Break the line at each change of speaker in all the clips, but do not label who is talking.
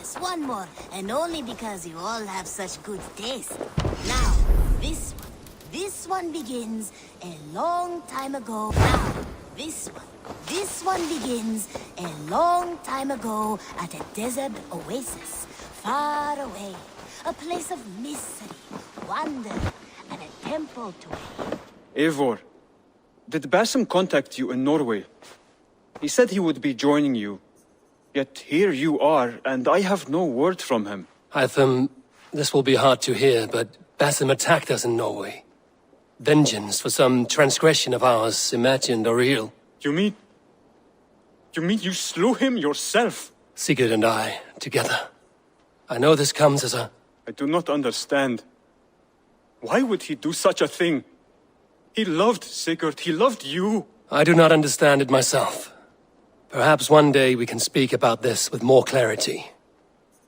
Yes, one more, and only because you all have such good taste. Now, this one begins a long time ago. Now, this one begins a long time ago at a desert oasis, far away. A place of mystery, wonder, and a temple to it.
Eivor, did Basim contact you in Norway? He said he would be joining you. Yet here you are, and I have no word from him.
Hytham, this will be hard to hear, but Basim attacked us in Norway. Vengeance for some transgression of ours, imagined or real.
You mean you slew him yourself?
Sigurd and I, together. I know this comes as a...
I do not understand. Why would he do such a thing? He loved Sigurd, he loved you.
I do not understand it myself. Perhaps one day we can speak about this with more clarity.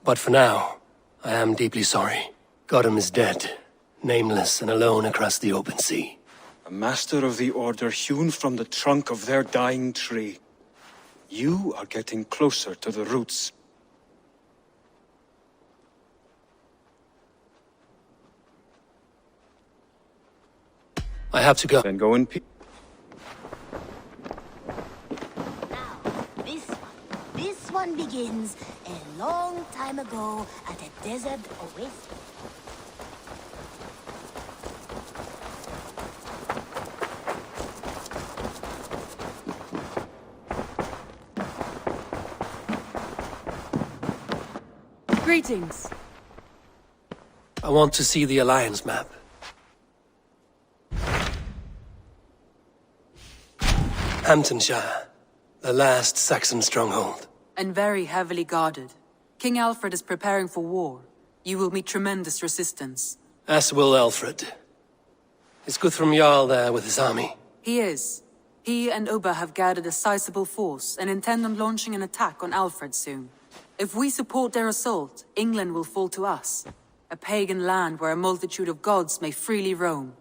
But for now, I am deeply sorry. Gotham is dead, nameless and alone across the open sea.
A master of the Order hewn from the trunk of their dying tree. You are getting closer to the roots.
I have to go.
Then go in peace.
Now, this one begins a long time ago at a desert oasis.
Greetings.
I want to see the Alliance map. Hamptonshire, the last Saxon stronghold.
And very heavily guarded. King Alfred is preparing for war. You will meet tremendous resistance.
As will Alfred. Is Guthrum Jarl there with his army?
He is. He and Ubba have gathered a sizable force and intend on launching an attack on Alfred soon. If we support their assault, England will fall to us. A pagan land where a multitude of gods may freely roam.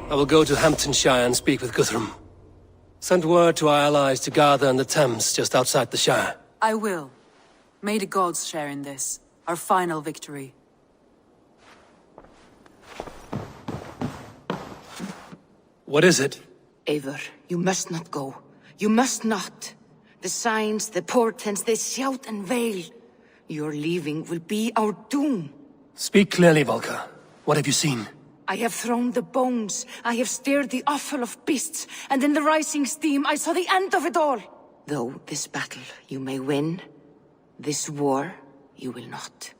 I will go to Hamptonshire and speak with Guthrum. Send word to our allies to gather in the Thames just outside the Shire.
I will. May the gods share in this, our final victory.
What is it?
Eivor, you must not go. You must not. The signs, the portents, they shout and wail. Your leaving will be our doom.
Speak clearly, Volker. What have you seen?
I have thrown the bones, I have stirred the offal of beasts, and in the rising steam I saw the end of it all. Though this battle you may win, this war you will not.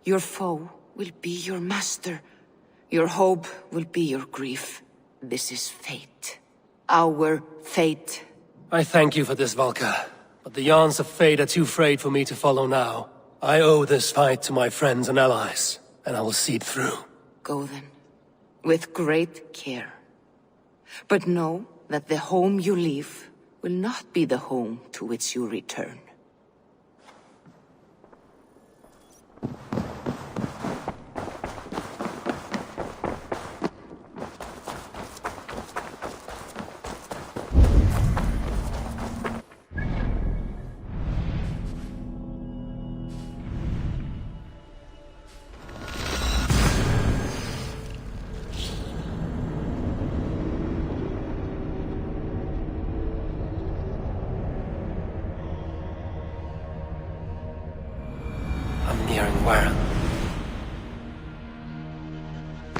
Your foe will be your master. Your hope will be your grief. This is fate. Our fate.
I thank you for this, Volker. But the yarns of fate are too frayed for me to follow now. I owe this fight to my friends and allies, and I will see it through.
Go then. With great care. But know that the home you leave will not be the home to which you return.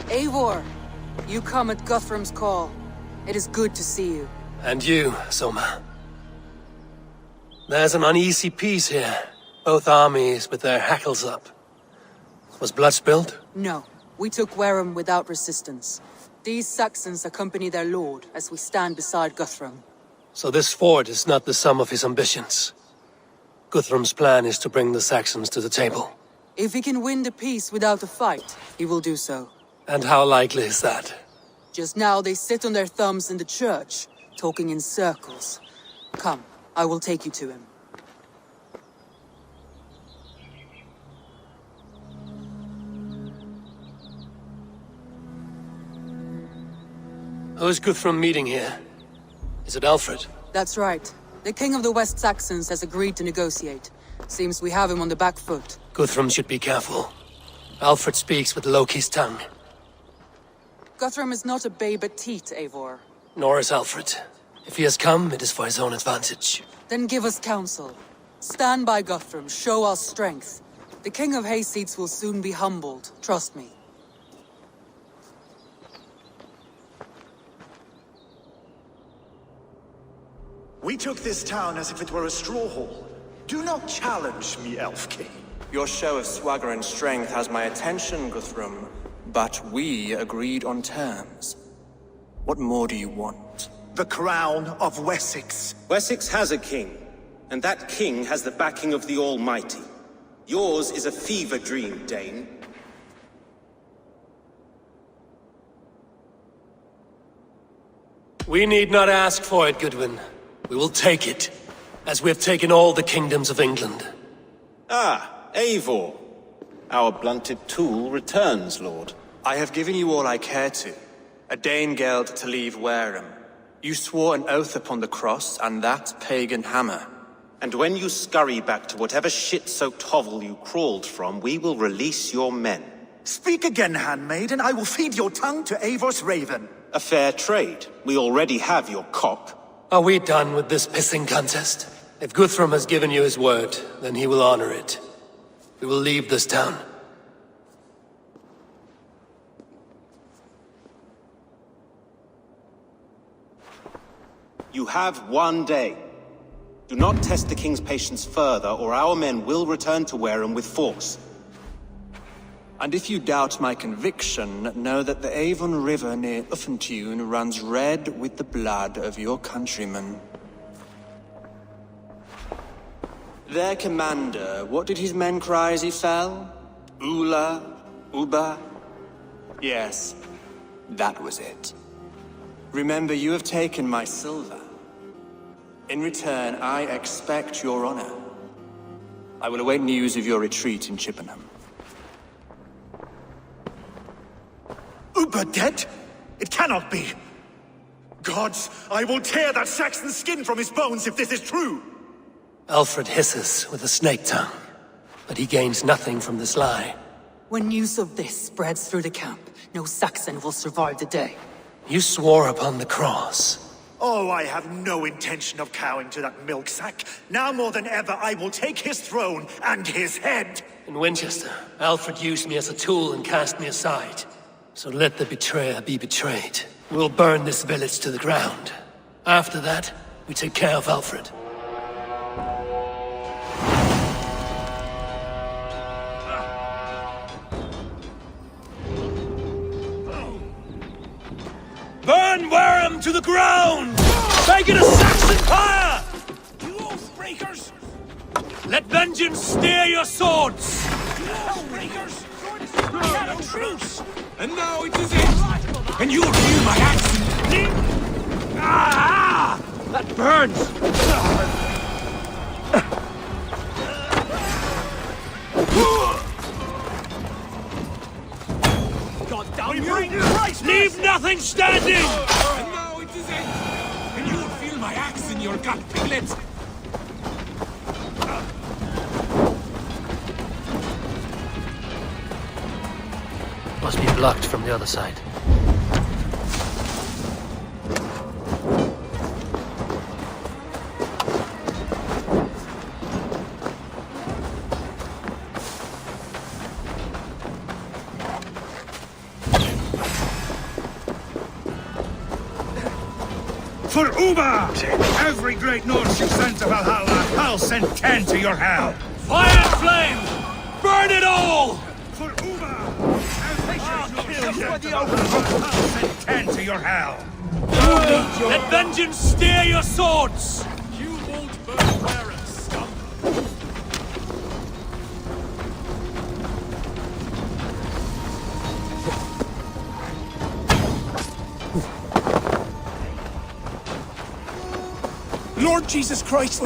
Eivor, you come at Guthrum's call. It is good to see you.
And you, Soma. There's an uneasy peace here. Both armies with their hackles up. Was blood spilled?
No, we took Wareham without resistance. These Saxons accompany their lord as we stand beside Guthrum.
So this fort is not the sum of his ambitions. Guthrum's plan is to bring the Saxons to the table.
If he can win the peace without a fight, he will do so.
And how likely is that?
Just now they sit on their thumbs in the church, talking in circles. Come, I will take you to him.
Who's Guthrum meeting here? Is it Alfred?
That's right. The King of the West Saxons has agreed to negotiate. Seems we have him on the back foot.
Guthrum should be careful. Alfred speaks with Loki's tongue.
Guthrum is not a babe at teat, Eivor.
Nor is Alfred. If he has come, it is for his own advantage.
Then give us counsel. Stand by Guthrum, show our strength. The King of Hayseeds will soon be humbled, trust me.
We took this town as if it were a straw hall. Do not challenge me, Elf King.
Your show of swagger and strength has my attention, Guthrum. But we agreed on terms. What more do you want?
The crown of Wessex.
Wessex has a king, and that king has the backing of the Almighty. Yours is a fever dream, Dane.
We need not ask for it, Goodwin. We will take it, as we have taken all the kingdoms of England.
Ah, Eivor. Our blunted tool returns, Lord.
I have given you all I care to. A Danegeld to leave Wareham. You swore an oath upon the cross and that pagan hammer.
And when you scurry back to whatever shit-soaked hovel you crawled from, we will release your men.
Speak again, handmaid, and I will feed your tongue to Eivor's raven.
A fair trade. We already have your cock.
Are we done with this pissing contest? If Guthrum has given you his word, then he will honor it. We will leave this town.
You have 1 day. Do not test the king's patience further, or our men will return to Wareham with force.
And if you doubt my conviction, know that the Avon River near Uffentune runs red with the blood of your countrymen. Their commander, what did his men cry as he fell? Ula? Uba? Yes, that was it. Remember, you have taken my silver. In return, I expect your honor. I will await news of your retreat in Chippenham.
Uber dead? It cannot be. Gods, I will tear that Saxon skin from his bones if this is true.
Alfred hisses with a snake tongue, but he gains nothing from this lie.
When news of this spreads through the camp, no Saxon will survive the day.
You swore upon the cross.
Oh, I have no intention of cowing to that milk sack. Now more than ever, I will take his throne and his head.
In Winchester, Alfred used me as a tool and cast me aside. So let the betrayer be betrayed. We'll burn this village to the ground. After that, we take care of Alfred. Burn Wareham to the ground! Make it a Saxon fire!
You oath-breakers!
Let vengeance steer your swords!
You oath-breakers! Shadow truce!
And now it is it! And you'll feel my axe!
Ah! That burns!
God damn you! Christ!
Leave nothing standing!
And now it is it! And you'll feel my axe in your gut, piglet!
Must be blocked from the other side.
For Uba! Every great Norse you send to Valhalla, I'll send 10 to your hell!
Fire and flame! Burn it all!
For Uba! Every great Norse you send to Valhalla, I'll send 10 to your hell!
Let vengeance steer your swords!
You won't burn Wareham, scum!
Lord Jesus Christ,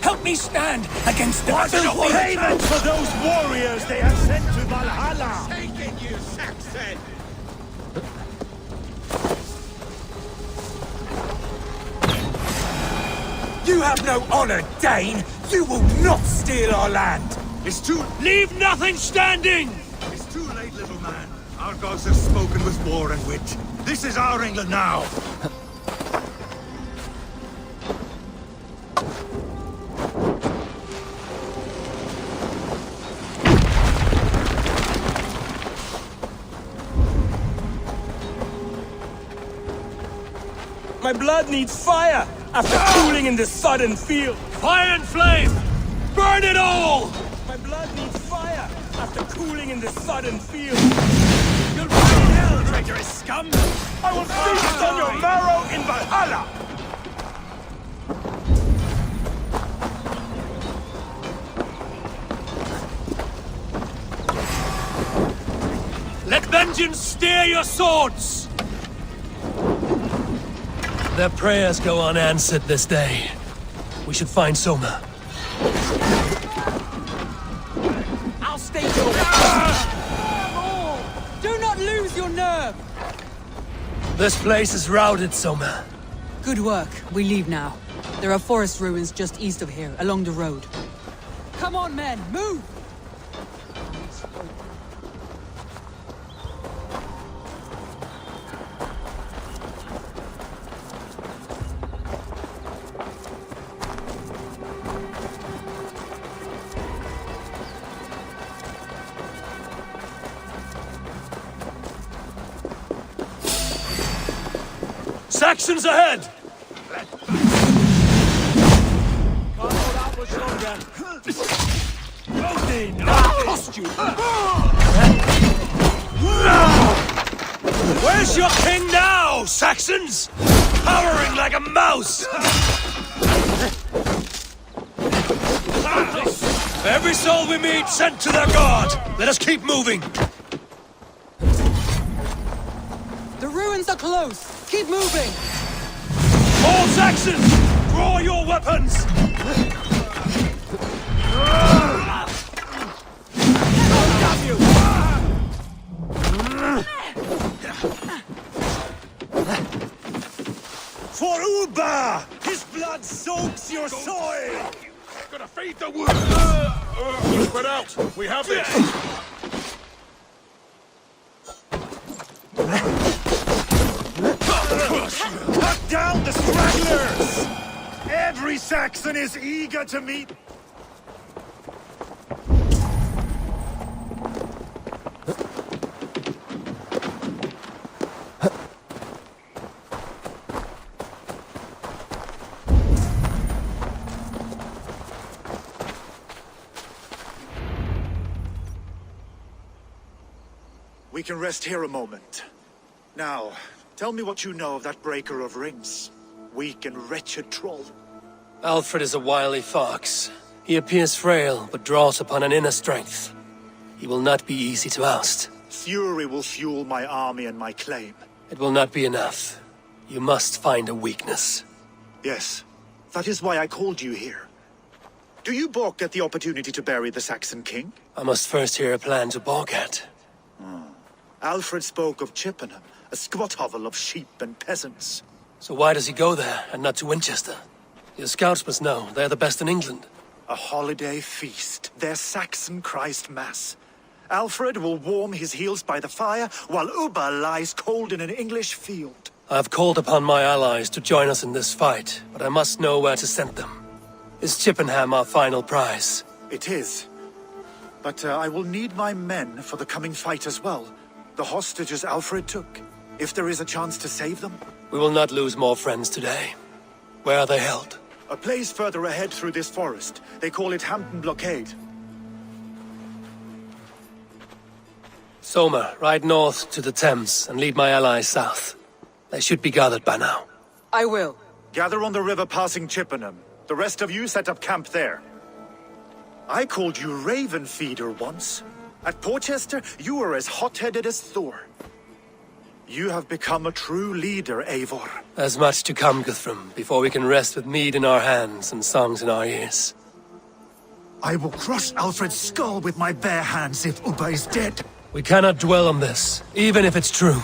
help me stand against the filthy
Payment for those warriors they have sent to Valhalla!
Taking you, Saxon! You have no honor, Dane! You will not steal our land!
It's too...
Leave nothing standing!
It's too late, little man. Our gods have spoken with war and wit. This is our England now.
My blood needs fire after cooling in this sodden field. Fire and flame! Burn it all! My blood needs fire after cooling in this sodden field. You'll burn in hell, traitorous scum! I will feast on your marrow in Valhalla! Let vengeance steer your swords!
Their prayers go unanswered this day. We should find Soma.
I'll stay your Do not lose your nerve!
This place is routed, Soma.
Good work. We leave now. There are forest ruins just east of here, along the road. Come on, men! Move!
Saxons ahead! Where's your king now, Saxons? Cowering like a mouse! Every soul we meet sent to their god! Let us keep moving!
The ruins are close! Keep moving!
All Saxons! Draw your weapons!
For Uba! His blood soaks your soil!
Gotta feed the wound! Spread out! We have this!
Cut down the stragglers! Every Saxon is eager to meet... We can rest here a moment. Now, tell me what you know of that breaker of rings. Weak and wretched troll.
Alfred is a wily fox. He appears frail, but draws upon an inner strength. He will not be easy to oust.
Fury will fuel my army and my claim.
It will not be enough. You must find a weakness.
Yes, that is why I called you here. Do you balk at the opportunity to bury the Saxon king?
I must first hear a plan to balk at.
Alfred spoke of Chippenham, a squat hovel of sheep and peasants.
So why does he go there, and not to Winchester? Your scouts must know, they're the best in England.
A holiday feast, their Saxon Christ Mass. Alfred will warm his heels by the fire, while Uba lies cold in an English field.
I have called upon my allies to join us in this fight, but I must know where to send them. Is Chippenham our final prize?
It is. But I will need my men for the coming fight as well. The hostages Alfred took. If there is a chance to save them.
We will not lose more friends today. Where are they held?
A place further ahead through this forest. They call it Hampton Blockade.
Soma, ride north to the Thames and lead my allies south. They should be gathered by now.
I will.
Gather on the river passing Chippenham. The rest of you set up camp there. I called you Raven Feeder once. At Porchester, you were as hot-headed as Thor. You have become a true leader, Eivor.
There's much to come, Guthrum, before we can rest with mead in our hands and songs in our ears.
I will crush Alfred's skull with my bare hands if Uba is dead.
We cannot dwell on this, even if it's true.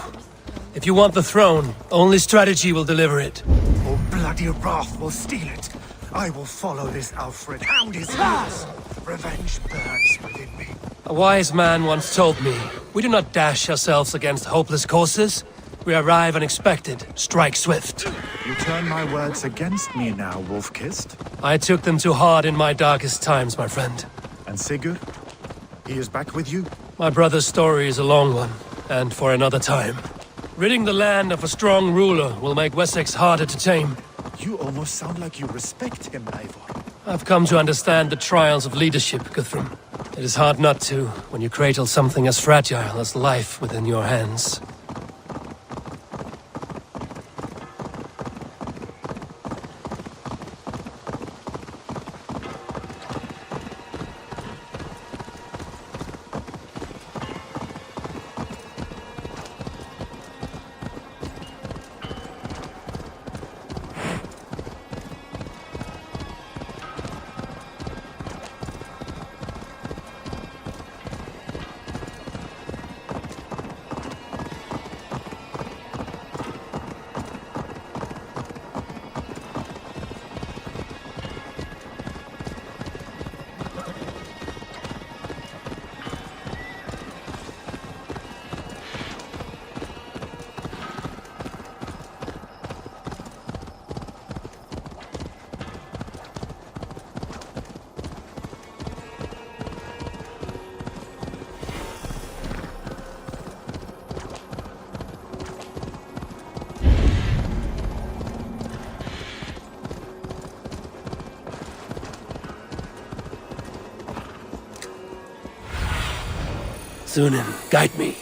If you want the throne, only strategy will deliver it.
Or bloody wrath will steal it. I will follow this Alfred, hound his heels. Revenge burns within me.
A wise man once told me, we do not dash ourselves against hopeless courses. We arrive unexpected, strike swift.
You turn my words against me now, Wolf-Kissed.
I took them too hard in my darkest times, my friend.
And Sigurd? He is back with you?
My brother's story is a long one, and for another time. Ridding the land of a strong ruler will make Wessex harder to tame.
You almost sound like you respect him, Eivor.
I've come to understand the trials of leadership, Guthrum. It is hard not to, when you cradle something as fragile as life within your hands. Sunan, guide me.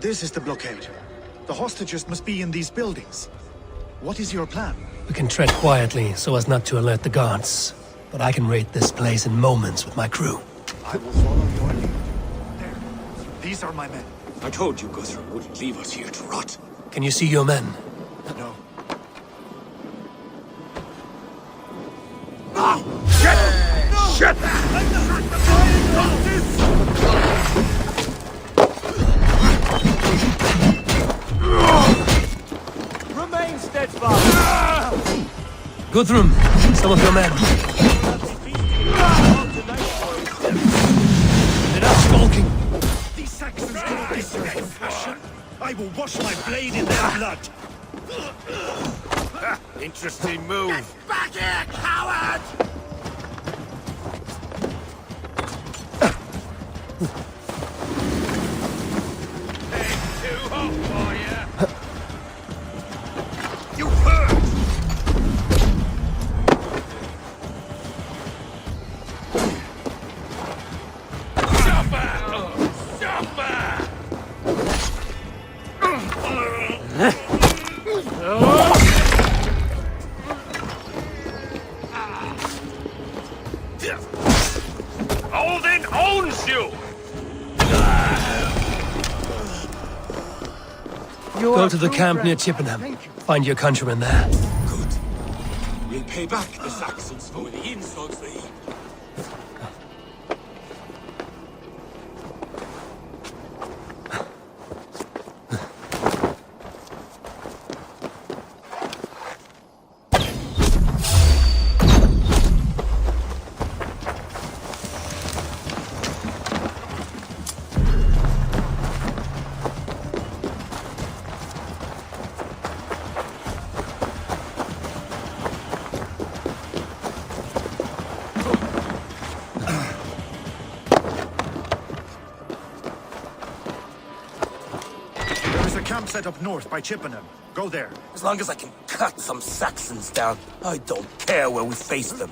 This is the blockade. The hostages must be in these buildings. What is your plan?
We can tread quietly so as not to alert the guards. But I can raid this place in moments with my crew.
I will follow your lead. There. These are my men.
I told you Guthrum wouldn't leave us here to rot.
Can you see your men?
No.
Shit!
Remain steadfast!
Guthrum, some of your men. They're not skulking.
These Saxons cannot deserve compassion. I will wash my blade in their blood.
Interesting move.
Get back here, coward!
Too hot for you. You hurt! Odin owns you!
Go to the camp near Chippenham. Find your countrymen there.
Good. We'll pay back the Saxons for the insults they heaped.
Camp set up north by Chippenham. Go there.
As long as I can cut some Saxons down, I don't care where we face them.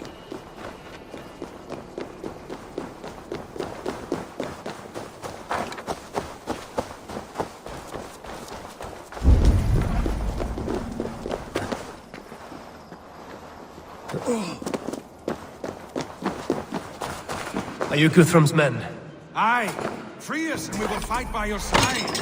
Are you Guthrum's men?
Aye. Free us and we will fight by your side.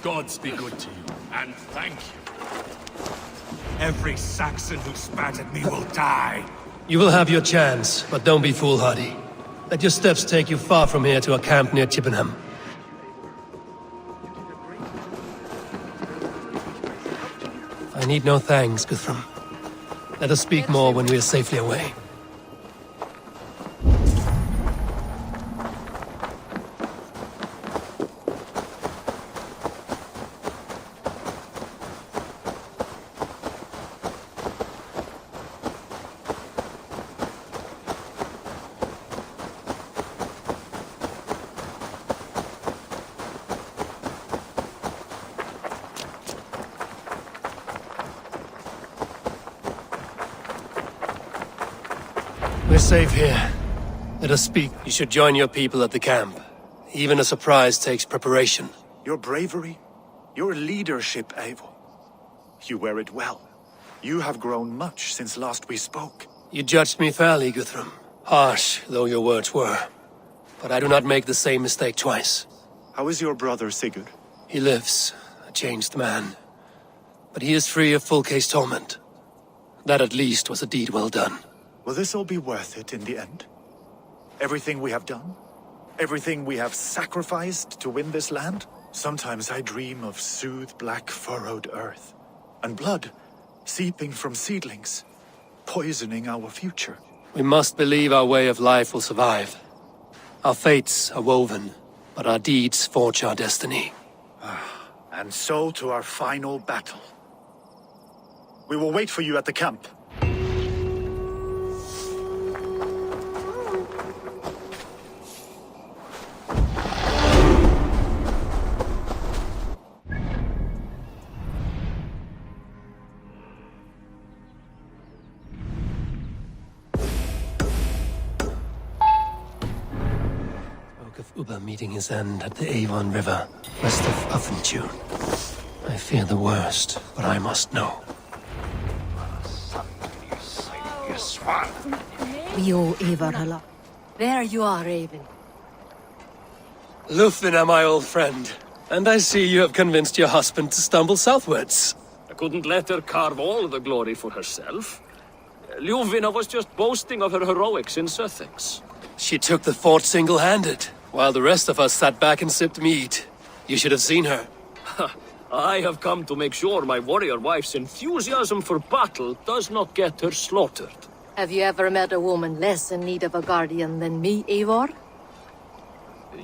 Gods be good to you, and thank you.
Every Saxon who spat at me will die.
You will have your chance, but don't be foolhardy. Let your steps take you far from here to a camp near Chippenham. I need no thanks, Guthrum. Let us speak more when we are safely away. We're safe here. Let us speak. You should join your people at the camp. Even a surprise takes preparation.
Your bravery, your leadership, Eivor. You wear it well. You have grown much since last we spoke.
You judged me fairly, Guthrum. Harsh though your words were. But I do not make the same mistake twice.
How is your brother, Sigurd?
He lives, a changed man. But he is free of full case torment. That at least was a deed well done.
Will this all be worth it in the end? Everything we have done? Everything we have sacrificed to win this land? Sometimes I dream of soothed black furrowed earth, and blood seeping from seedlings, poisoning our future.
We must believe our way of life will survive. Our fates are woven, but our deeds forge our destiny.
And so to our final battle. We will wait for you at the camp.
Uber meeting his end at the Avon River, west of Uffentune. I fear the worst, but I must know.
You, Eivor Varinsdottir. There you are, Raven.
Lufina, my old friend. And I see you have convinced your husband to stumble southwards.
I couldn't let her carve all the glory for herself. Ljuvina was just boasting of her heroics in Sussex.
She took the fort single-handed, while the rest of us sat back and sipped mead. You should have seen her.
I have come to make sure my warrior wife's enthusiasm for battle does not get her slaughtered.
Have you ever met a woman less in need of a guardian than me, Eivor?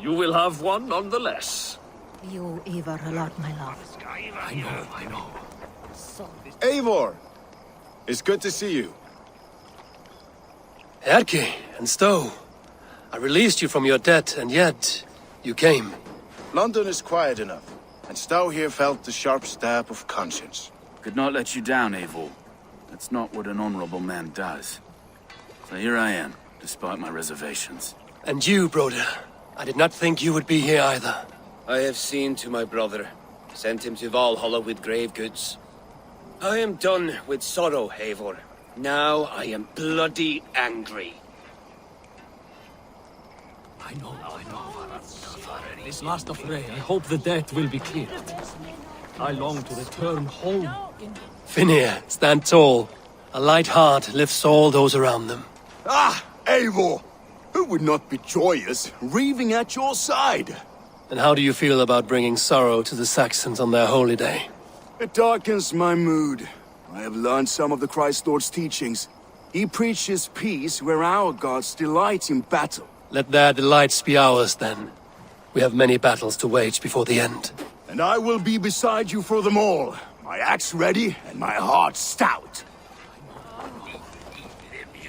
You will have one nonetheless.
You, Eivor, a lot, my love.
I know.
Eivor! It's good to see you.
Erke and Stowe. I released you from your debt, and yet you came.
London is quiet enough, and Stowe here felt the sharp stab of conscience.
Could not let you down, Eivor. That's not what an honorable man does. So here I am, despite my reservations.
And you, Broder. I did not think you would be here either.
I have seen to my brother, sent him to Valhalla with grave goods. I am done with sorrow, Eivor. Now I am bloody angry.
I know. This last affray, I hope the debt will be cleared. I long to return home.
Finir, stand tall. A light heart lifts all those around them.
Ah, Eivor! Who would not be joyous, raving at your side?
And how do you feel about bringing sorrow to the Saxons on their holy day?
It darkens my mood. I have learned some of the Christ Lord's teachings. He preaches peace where our gods delight in battle.
Let their delights be ours, then. We have many battles to wage before the end.
And I will be beside you for them all. My axe ready and my heart stout.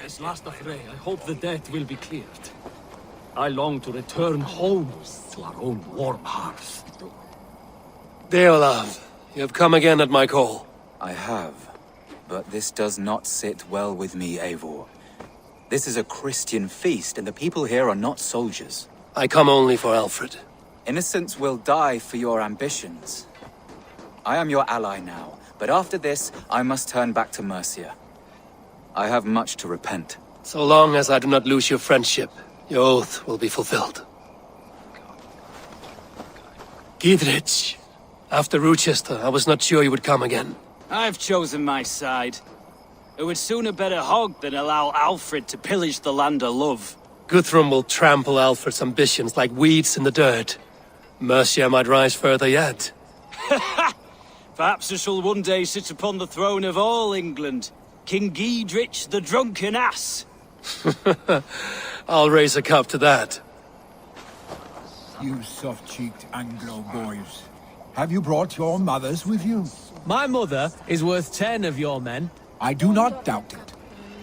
This last affray, I hope the debt will be cleared. I long to return home to our own warm hearth.
Deolav, you have come again at my call.
I have, but this does not sit well with me, Eivor. This is a Christian feast, and the people here are not soldiers.
I come only for Alfred.
Innocents will die for your ambitions. I am your ally now, but after this, I must turn back to Mercia. I have much to repent.
So long as I do not lose your friendship, your oath will be fulfilled. Gidrich, after Rochester, I was not sure you would come again.
I've chosen my side. It would sooner bet a hog than allow Alfred to pillage the land of love.
Guthrum will trample Alfred's ambitions like weeds in the dirt. Mercia might rise further yet.
Perhaps I shall one day sit upon the throne of all England. King Giedrich the drunken ass.
I'll raise a cup to that.
You soft-cheeked Anglo boys. Have you brought your mothers with you?
My mother is worth 10 of your men.
I do not doubt it.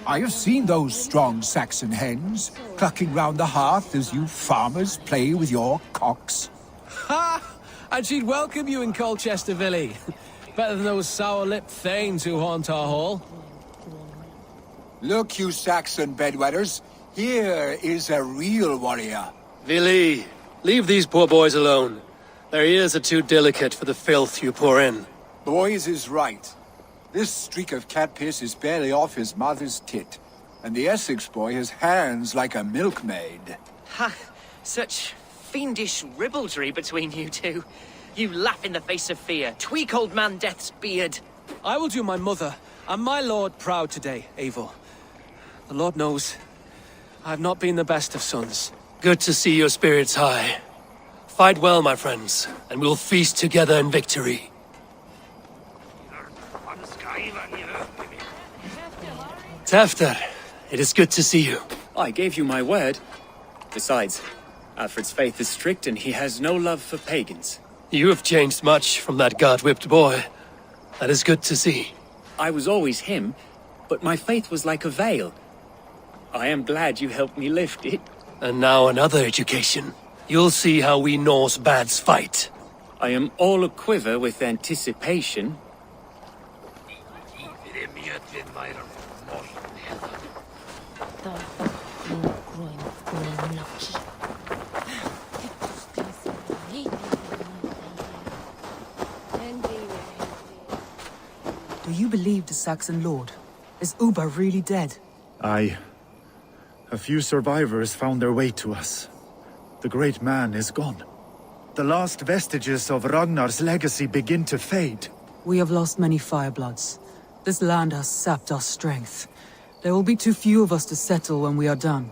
I have seen those strong Saxon hens clucking round the hearth as you farmers play with your cocks.
Ha! And she'd welcome you in Colchester, Villy. Better than those sour-lipped thanes who haunt our hall.
Look, you Saxon bedwetters. Here is a real warrior.
Vili, leave these poor boys alone. Their ears are too delicate for the filth you pour in.
Boys is right. This streak of cat piss is barely off his mother's tit. And the Essex boy has hands like a milkmaid.
Ha! Such fiendish ribaldry between you two. You laugh in the face of fear. Tweak old man Death's beard.
I will do my mother and my lord proud today, Eivor. The Lord knows, I have not been the best of sons.
Good to see your spirits high. Fight well, my friends, and we'll feast together in victory. Tefter, it is good to see you.
I gave you my word. Besides, Alfred's faith is strict and he has no love for pagans.
You have changed much from that god-whipped boy. That is good to see.
I was always him, but my faith was like a veil. I am glad you helped me lift it.
And now another education. You'll see how we Norse bads fight.
I am all aquiver with anticipation.
Do you believe the Saxon lord? Is Uba really dead?
Aye. A few survivors found their way to us. The great man is gone. The last vestiges of Ragnar's legacy begin to fade.
We have lost many firebloods. This land has sapped our strength. There will be too few of us to settle when we are done.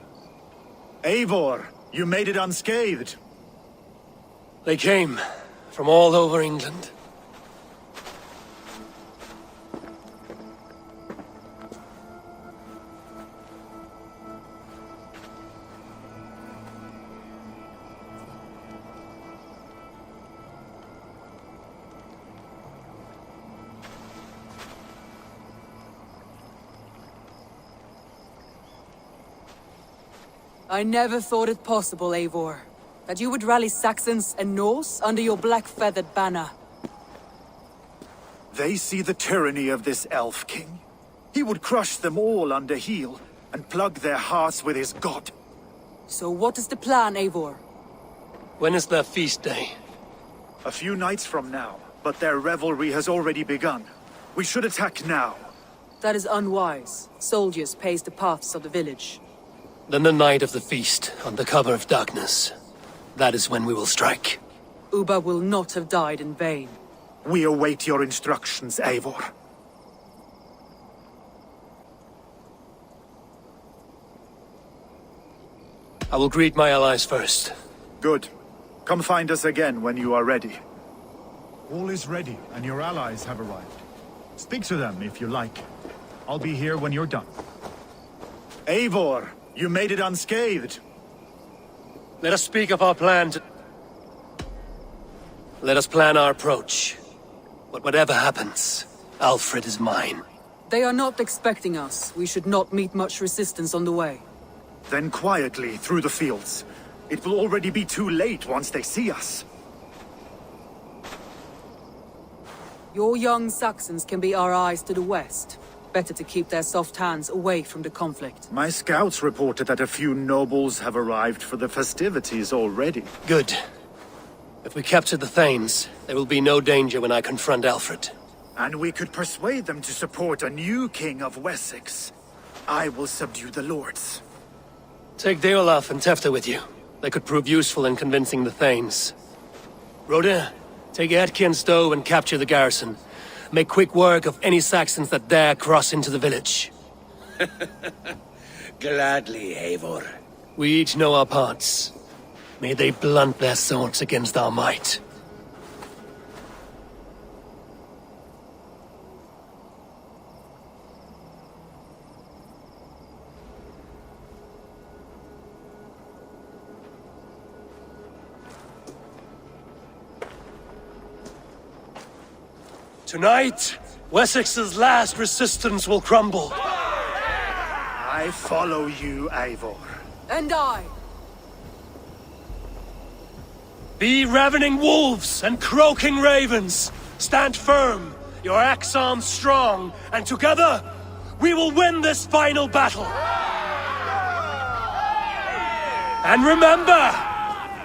Eivor, you made it unscathed.
They came from all over England.
I never thought it possible, Eivor, that you would rally Saxons and Norse under your black-feathered banner.
They see the tyranny of this elf king. He would crush them all under heel and plug their hearts with his god.
So what is the plan, Eivor?
When is their feast day?
A few nights from now, but their revelry has already begun. We should attack now.
That is unwise. Soldiers pace the paths of the village.
Then the night of the feast, under cover of darkness. That is when we will strike.
Uba will not have died in vain.
We await your instructions, Eivor.
I will greet my allies first.
Good. Come find us again when you are ready.
All is ready, and your allies have arrived. Speak to them if you like. I'll be here when you're done.
Eivor, you made it unscathed.
Let us speak of our plan to... Let us plan our approach. But whatever happens, Alfred is mine.
They are not expecting us. We should not meet much resistance on the way.
Then quietly through the fields. It will already be too late once they see us.
Your young Saxons can be our eyes to the west. Better to keep their soft hands away from the conflict.
My scouts reported that a few nobles have arrived for the festivities already.
Good. If we capture the Thanes, there will be no danger when I confront Alfred.
And we could persuade them to support a new king of Wessex. I will subdue the lords.
Take Deolaf and Tefta with you. They could prove useful in convincing the Thanes. Rhoda, take Edki and Stowe and capture the garrison. Make quick work of any Saxons that dare cross into the village.
Gladly, Eivor.
We each know our parts. May they blunt their swords against our might. Tonight, Wessex's last resistance will crumble.
I follow you, Eivor.
And I.
Be ravening wolves and croaking ravens. Stand firm, your axe arms strong, and together, we will win this final battle. And remember,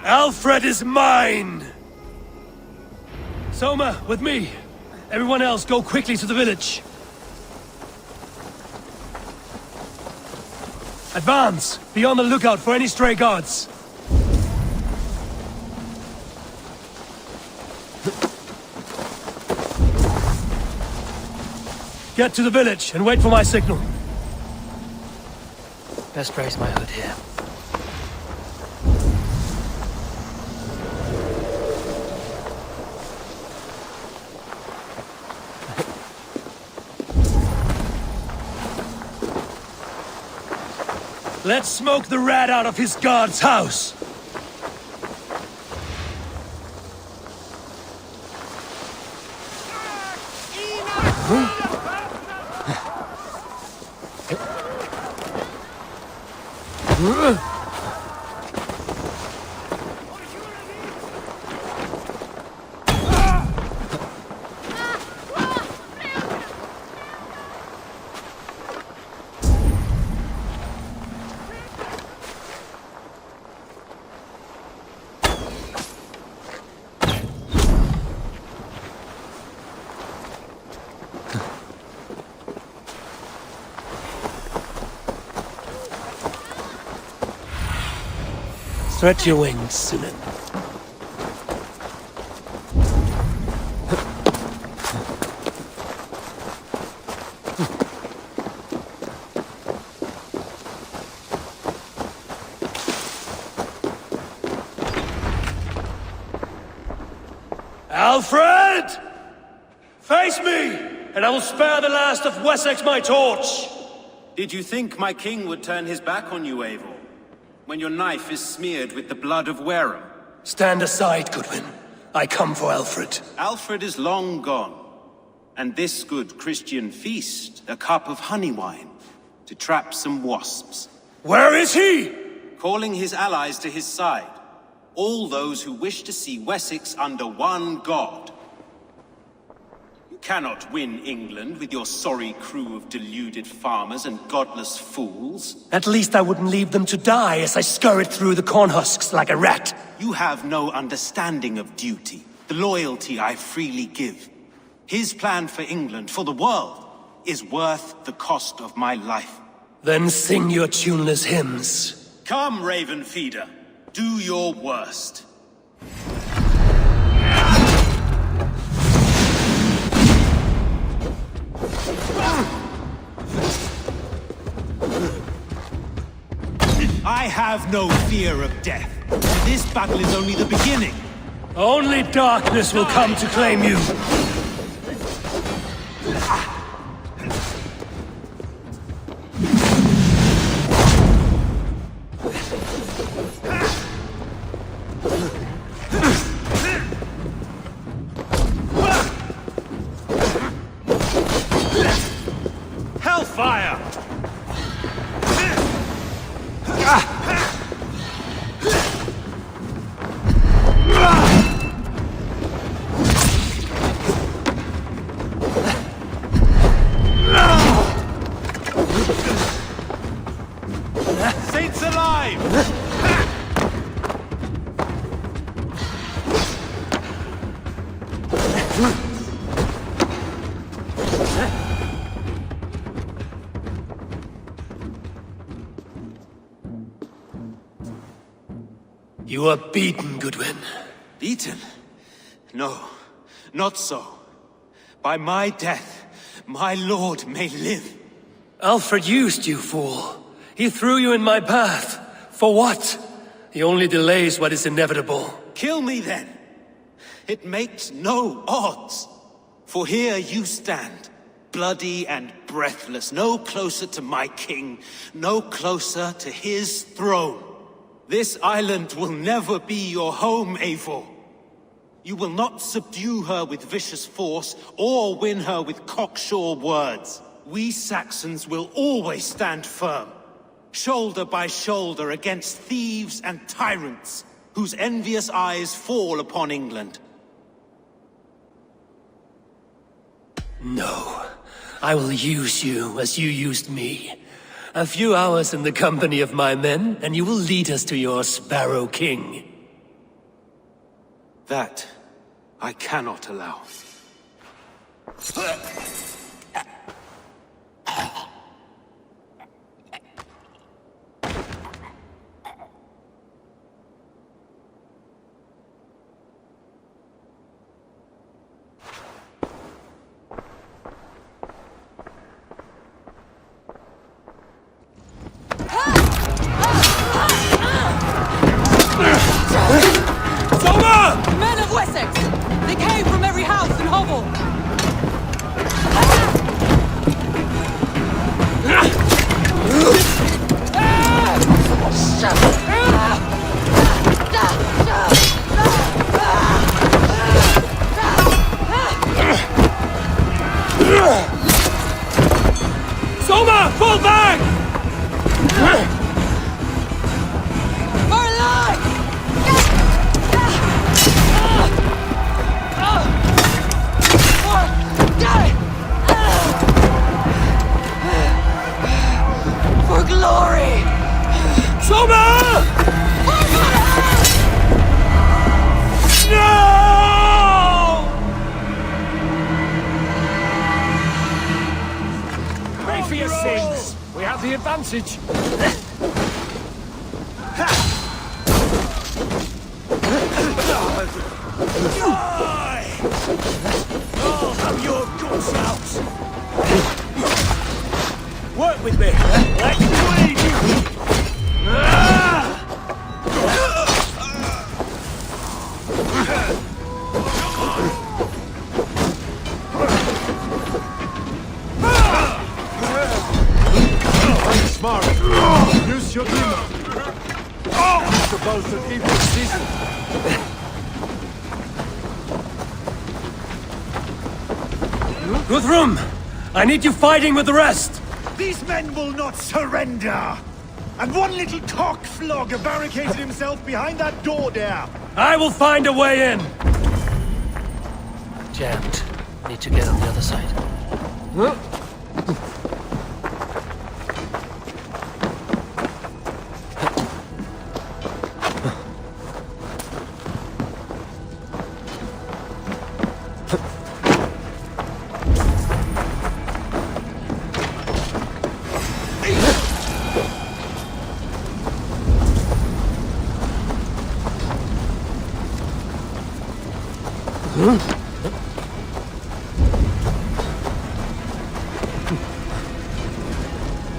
Alfred is mine. Soma, with me. Everyone else, go quickly to the village. Advance! Be on the lookout for any stray guards. Get to the village and wait for my signal. Best raise my hood here. Let's smoke the rat out of his guard's house! Stretch your wings, Sunan. Alfred! Face me, and I will spare the last of Wessex my torch!
Did you think my king would turn his back on you, Eivor? When your knife is smeared with the blood of Wareham?
Stand aside, Goodwin. I come for Alfred.
Alfred is long gone. And this good Christian feast, a cup of honey wine, to trap some wasps.
Where is he?
Calling his allies to his side. All those who wish to see Wessex under one god. You cannot win England with your sorry crew of deluded farmers and godless fools.
At least I wouldn't leave them to die as I scurried through the corn husks like a rat.
You have no understanding of duty, the loyalty I freely give. His plan for England, for the world, is worth the cost of my life.
Then sing your tuneless hymns.
Come, Raven Feeder. Do your worst. I have no fear of death. This battle is only the beginning.
Only darkness will come to claim you.
Hellfire! Saints alive!
You are beaten, Goodwin.
Beaten? No, not so. By my death, my lord may live.
Alfred used you, fool. He threw you in my path. For what? He only delays what is inevitable.
Kill me then. It makes no odds. For here you stand, bloody and breathless, no closer to my king, no closer to his throne. This island will never be your home, Eivor. You will not subdue her with vicious force, or win her with cocksure words. We Saxons will always stand firm, shoulder by shoulder against thieves and tyrants, whose envious eyes fall upon England.
No. I will use you as you used me. A few hours in the company of my men, and you will lead us to your Sparrow King.
That I cannot allow.
Men of Wessex! They came from every house and hovel!
Soma! Fall back!
We're alive! For glory!
Soma! No!
Pray for your sins. We have the advantage.
I'll have your guts out! Work with me! Let's bleed!
Smart! Use your glimmer! It's about an evil season!
Guthrum! I need you fighting with the rest!
These men will not surrender! And one little cockflogger barricaded himself behind that door there!
I will find a way in! Jammed. Need to get on the other side.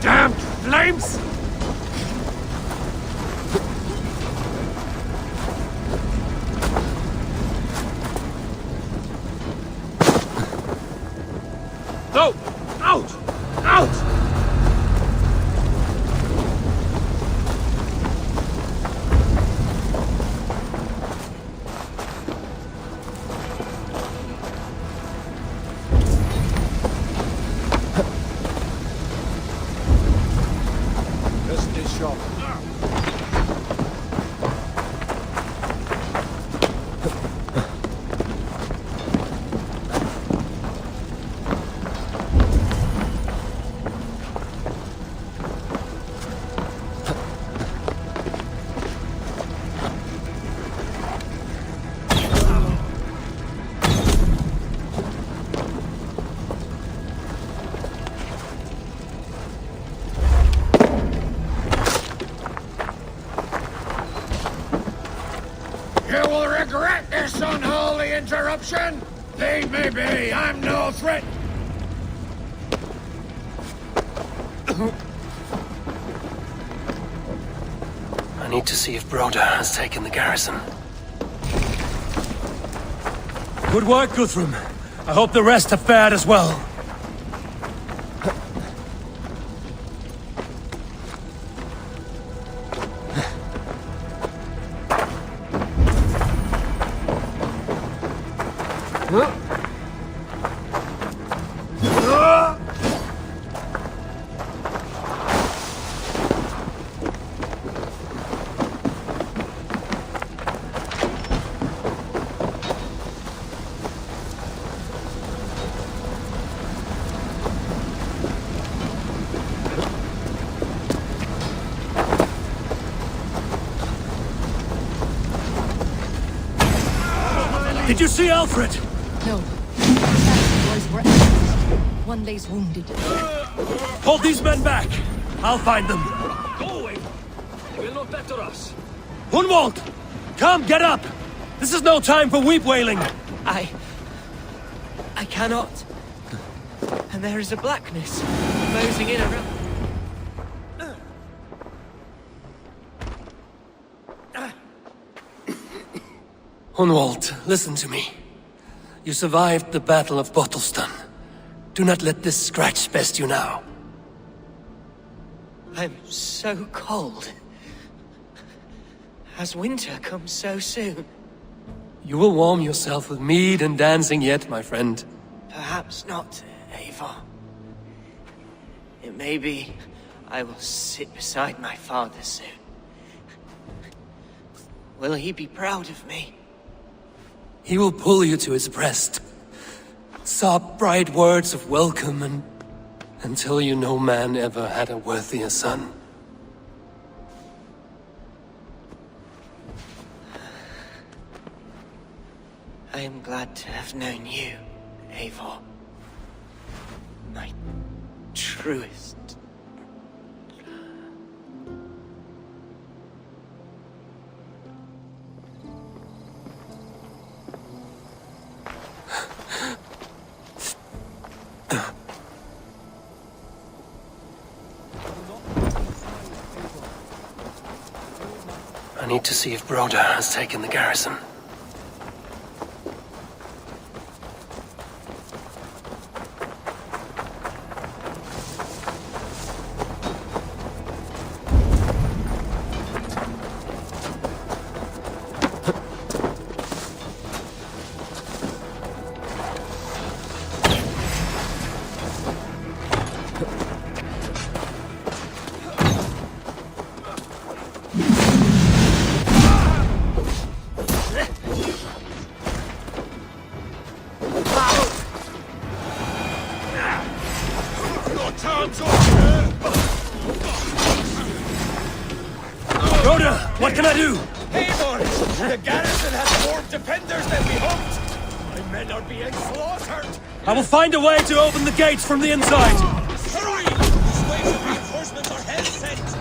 Damn flames!
shop.
You will regret this unholy interruption! Leave me be, I'm no threat!
I need to see if Broder has taken the garrison.
Good work, Guthrum. I hope the rest have fared as well. Did you see Alfred?
No. The boys were ambushed. One lays wounded.
Hold these men back! I'll find them.
Go away! They will not better us.
Hunwald! Come, get up! This is no time for weep wailing!
I cannot. And there is a blackness closing in around.
Hunwald, listen to me. You survived the Battle of Bottleston. Do not let this scratch best you now.
I'm so cold. Has winter come so soon?
You will warm yourself with mead and dancing yet, my friend.
Perhaps not, Eivor. It may be I will sit beside my father soon. Will he be proud of me?
He will pull you to his breast, sob bright words of welcome, and until you no man ever had a worthier son.
I am glad to have known you, Eivor. My truest.
I need to see if Broder has taken the garrison.
Broder, what can I do? Eivor! The garrison has more defenders than we hoped! My men are being slaughtered! I will find a way to open the gates from the inside! Hurry! This wave of reinforcements are hell sent!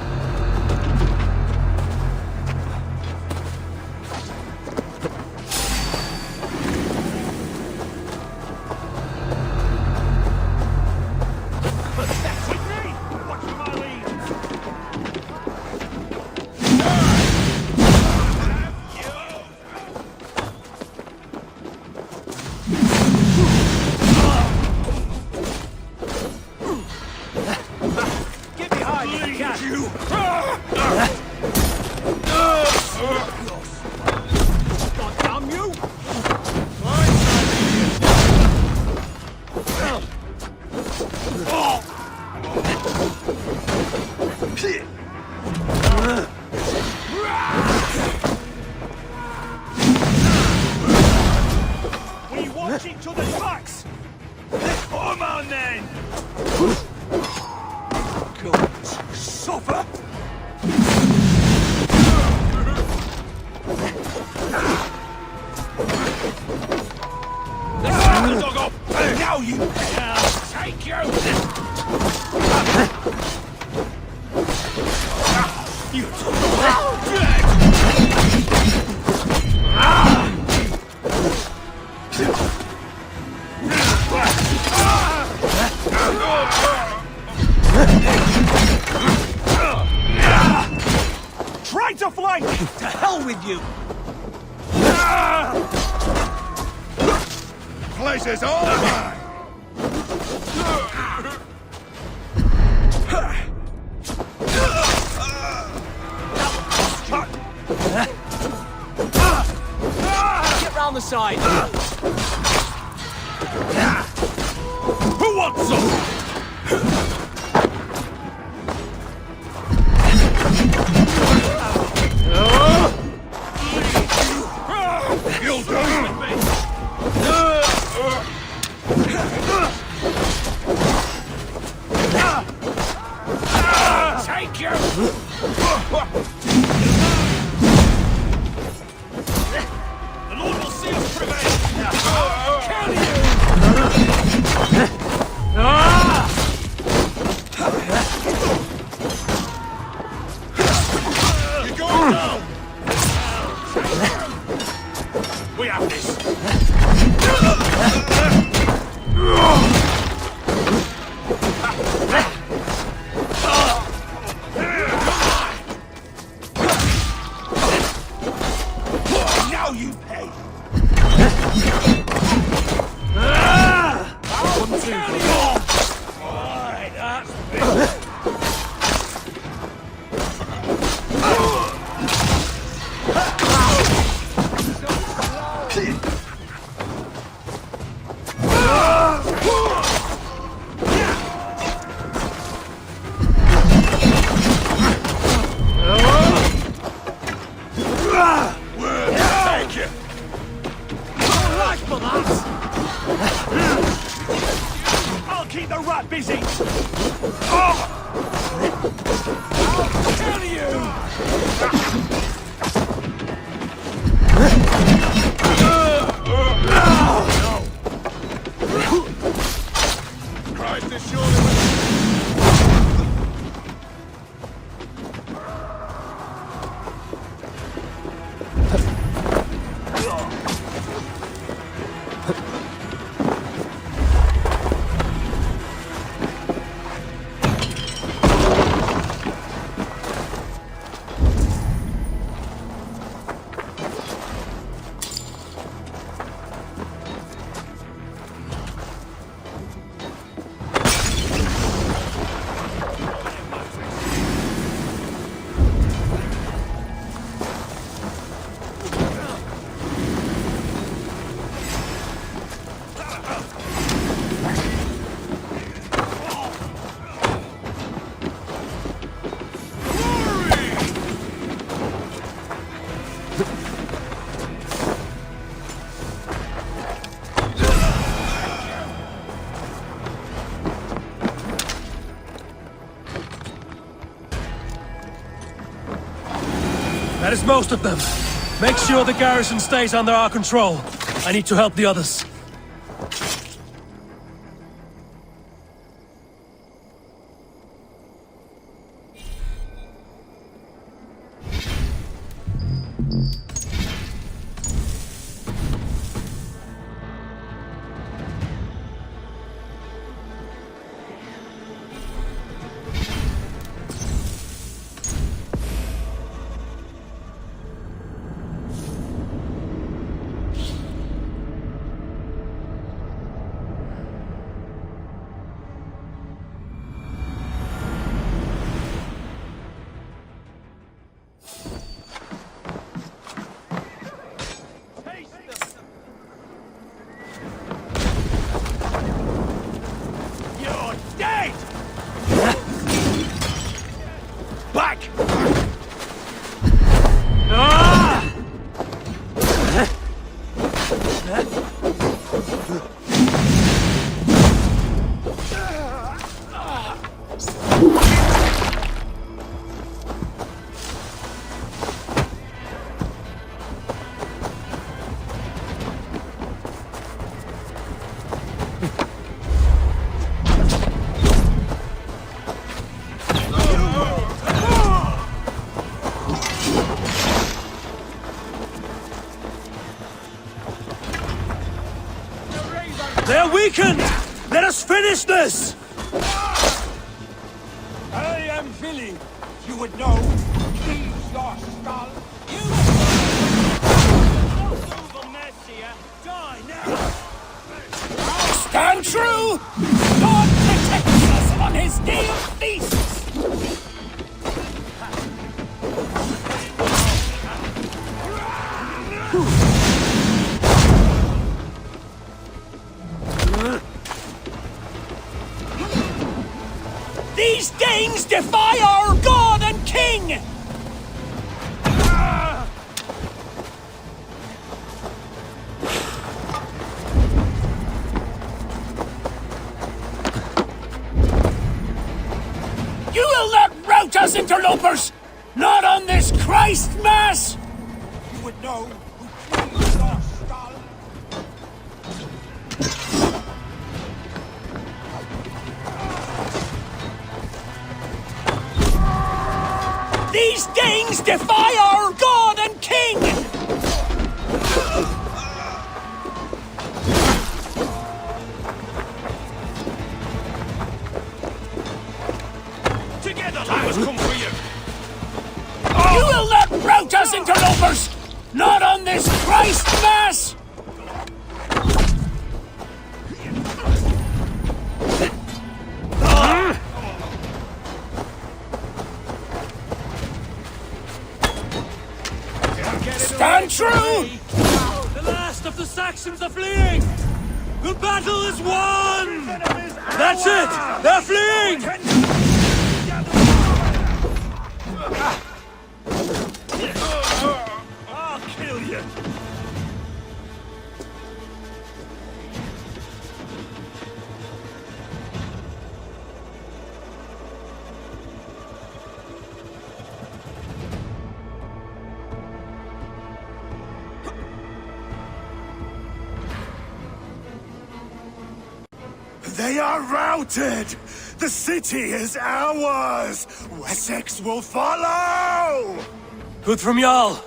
Suffer! Let's dog up! Now you... Take you! You dead! Try to flank! To hell with you!
Place is all mine!
Get round the side!
Who wants some? You'll do with me! Take you! The Lord will see us prevail! Kill you! You're going down! We have this! Now you pay! Alright, that's big. Thank you! Alright for that! I'll keep the rat busy! Oh! Kill you! Christ is surely...
That is most of them. Make sure the garrison stays under our control. I need to help the others.
weakened! Let us finish this!
I am Billy. You would know. Please your skull. You over Mercia. Die now.
Stand true! God protects us on his day of feasts! These Danes defy our god and king! You will not rout us, interlopers! Not on this Christ Mass!
You would know who pleased your skull.
These Danes defy our god and king!
Together, I must come for you.
You will not rout us, interlopers! Not on this Christ Mass! Stand true!
The last of the Saxons are fleeing! The battle is won!
That's it! They're fleeing!
I'll kill you.
They are routed! The city is ours! Wessex will follow!
Good from Jarl.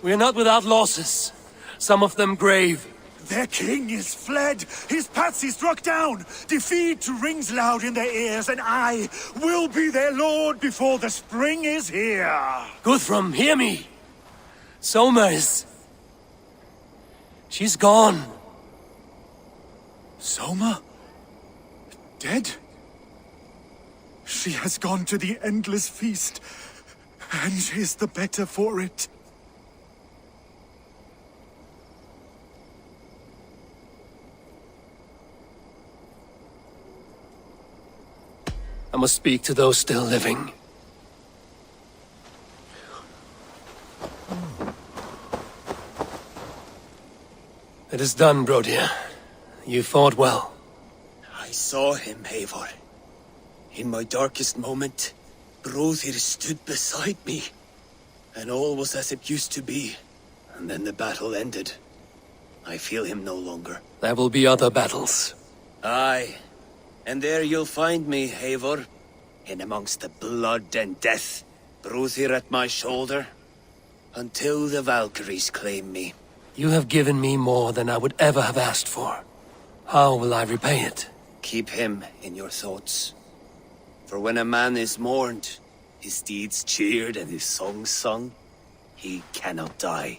We are not without losses. Some of them grave.
Their king is fled! His patsy struck down! Defeat rings loud in their ears, and I will be their lord before the spring is here!
Guthrum, hear me! Soma is... she's gone.
Soma? Dead? She has gone to the endless feast, and is the better for it.
I must speak to those still living. It is done, Brodir. You fought well.
I saw him, Eivor. In my darkest moment, Brodir stood beside me. And all was as it used to be. And then the battle ended. I feel him no longer.
There will be other battles.
Aye. And there you'll find me, Eivor. In amongst the blood and death. Brodir at my shoulder. Until the Valkyries claim me.
You have given me more than I would ever have asked for. How will I repay it?
Keep him in your thoughts. For when a man is mourned, his deeds cheered and his songs sung, he cannot die.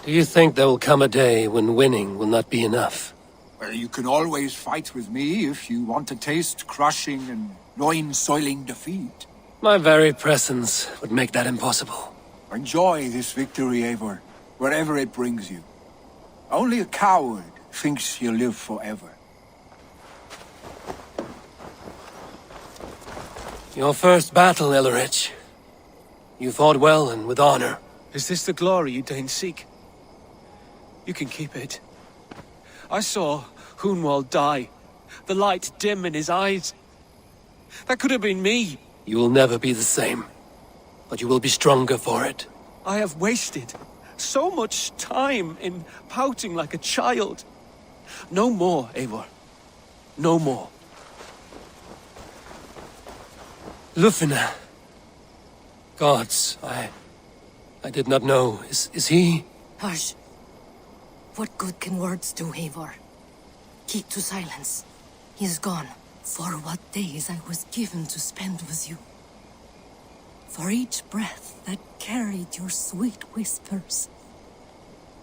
Do you think there will come a day when winning will not be enough?
Well, you can always fight with me if you want to taste crushing and loin-soiling defeat.
My very presence would make that impossible.
Enjoy this victory, Eivor, wherever it brings you. Only a coward thinks he'll live forever.
Your first battle, Ellerich. You fought well and with honor.
Is this the glory you deign seek? You can keep it. I saw Hunwald die, the light dim in his eyes. That could have been me.
You will never be the same, but you will be stronger for it.
I have wasted so much time in pouting like a child. No more, Eivor. No more.
Lufina. Gods, I did not know. Is he?
Hush. What good can words do, Eivor? Keep to silence. He is gone. For what days I was given to spend with you. For each breath that carried your sweet whispers.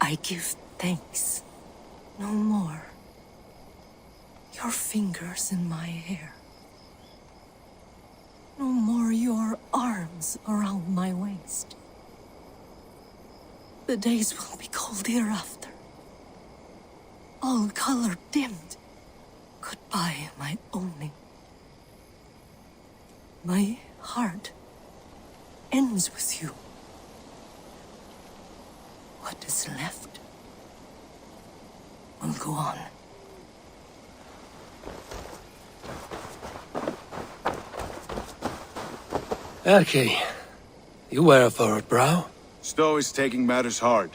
I give thanks. No more. Your fingers in my hair. No more your arms around my waist. The days will be cold hereafter. All color dimmed. Goodbye, my only. My heart ends with you. What is left will go on.
Erke, you wear a furrowed brow.
Stowe is taking matters hard.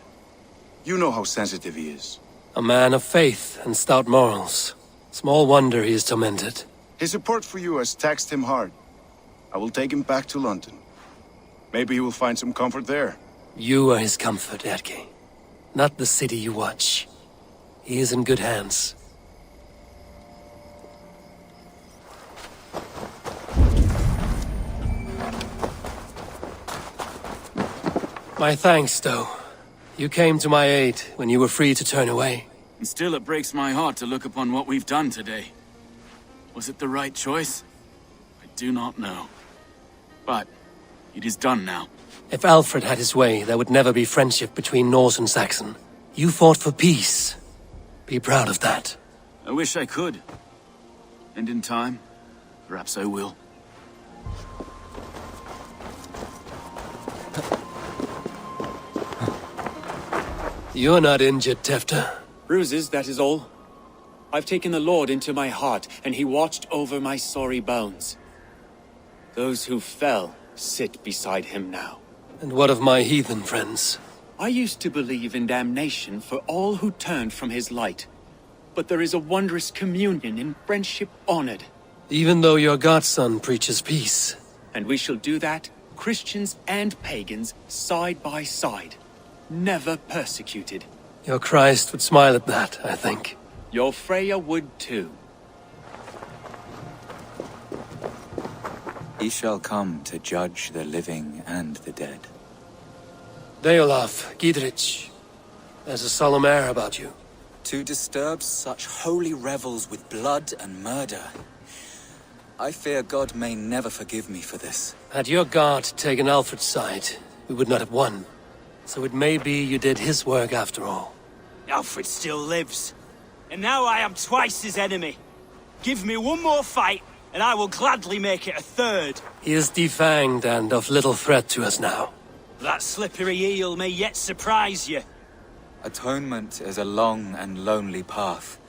You know how sensitive he is.
A man of faith and stout morals. Small wonder he is tormented.
His support for you has taxed him hard. I will take him back to London. Maybe he will find some comfort there.
You are his comfort, Erke. Not the city you watch. He is in good hands. My thanks, Stowe. You came to my aid when you were free to turn away.
And still it breaks my heart to look upon what we've done today. Was it the right choice? I do not know. But it is done now.
If Alfred had his way, there would never be friendship between Norse and Saxon. You fought for peace. Be proud of that.
I wish I could. And in time, perhaps I will.
You're not injured, Tefta.
Bruises, that is all. I've taken the Lord into my heart, and he watched over my sorry bones. Those who fell sit beside him now.
And what of my heathen friends?
I used to believe in damnation for all who turned from his light. But there is a wondrous communion in friendship honored.
Even though your godson preaches peace.
And we shall do that, Christians and pagans, side by side. Never persecuted.
Your Christ would smile at that, I think.
Your Freya would too.
He shall come to judge the living and the dead.
Deolaf, Gidrich, there's a solemn air about you.
To disturb such holy revels with blood and murder. I fear God may never forgive me for this.
Had your God taken Alfred's side, we would not have won. So it may be you did his work after all.
Alfred still lives. And now I am twice his enemy. Give me one more fight, and I will gladly make it a third.
He is defanged and of little threat to us now.
That slippery eel may yet surprise you.
Atonement is a long and lonely path,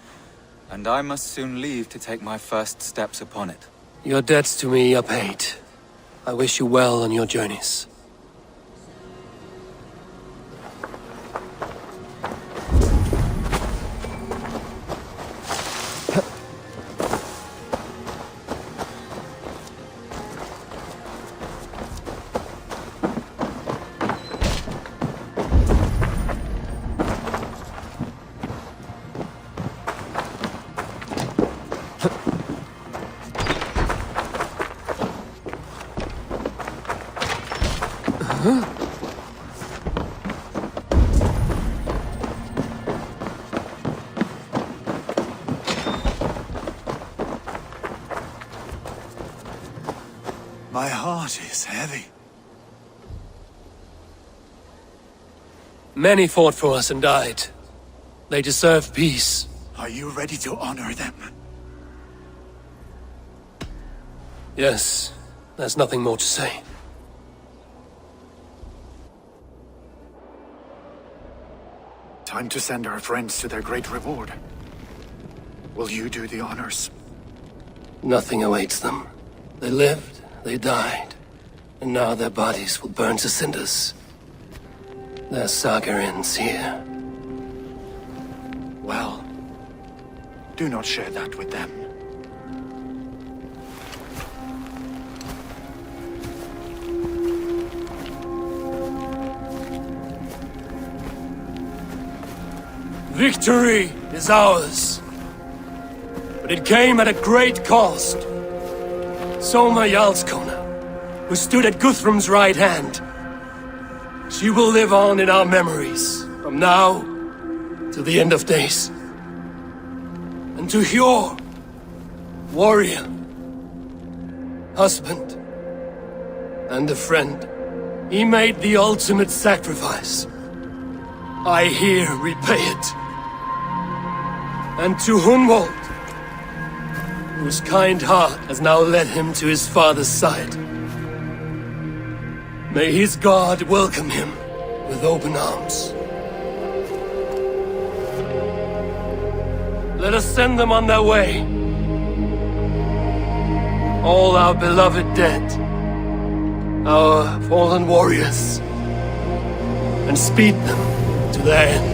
and I must soon leave to take my first steps upon it.
Your debts to me are paid. I wish you well on your journeys.
My heart is heavy.
Many fought for us and died. They deserve peace.
Are you ready to honor them?
Yes, there's nothing more to say.
Time to send our friends to their great reward. Will you do the honors?
Nothing awaits them. They lived, they died, and now their bodies will burn to cinders. Their saga ends here.
Well, do not share that with them.
Victory is ours. But it came at a great cost. Soma Jarlskona, who stood at Guthrum's right hand. She will live on in our memories, from now to the end of days. And to Hjor, warrior, husband, and a friend, he made the ultimate sacrifice. I here repay it. And to Hunwald, whose kind heart has now led him to his father's side. May his God welcome him with open arms. Let us send them on their way. All our beloved dead, our fallen warriors, and speed them to their end.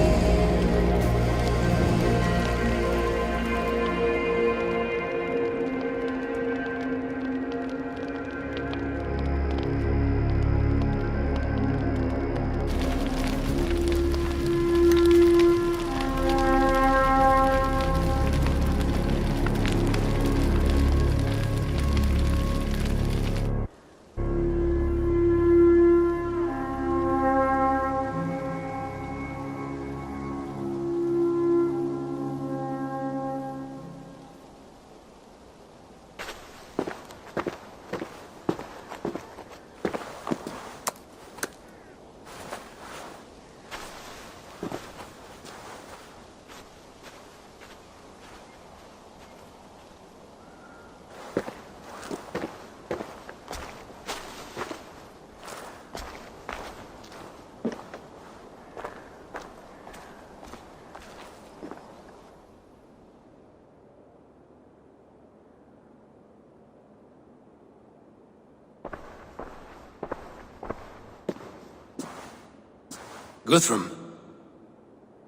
Guthrum.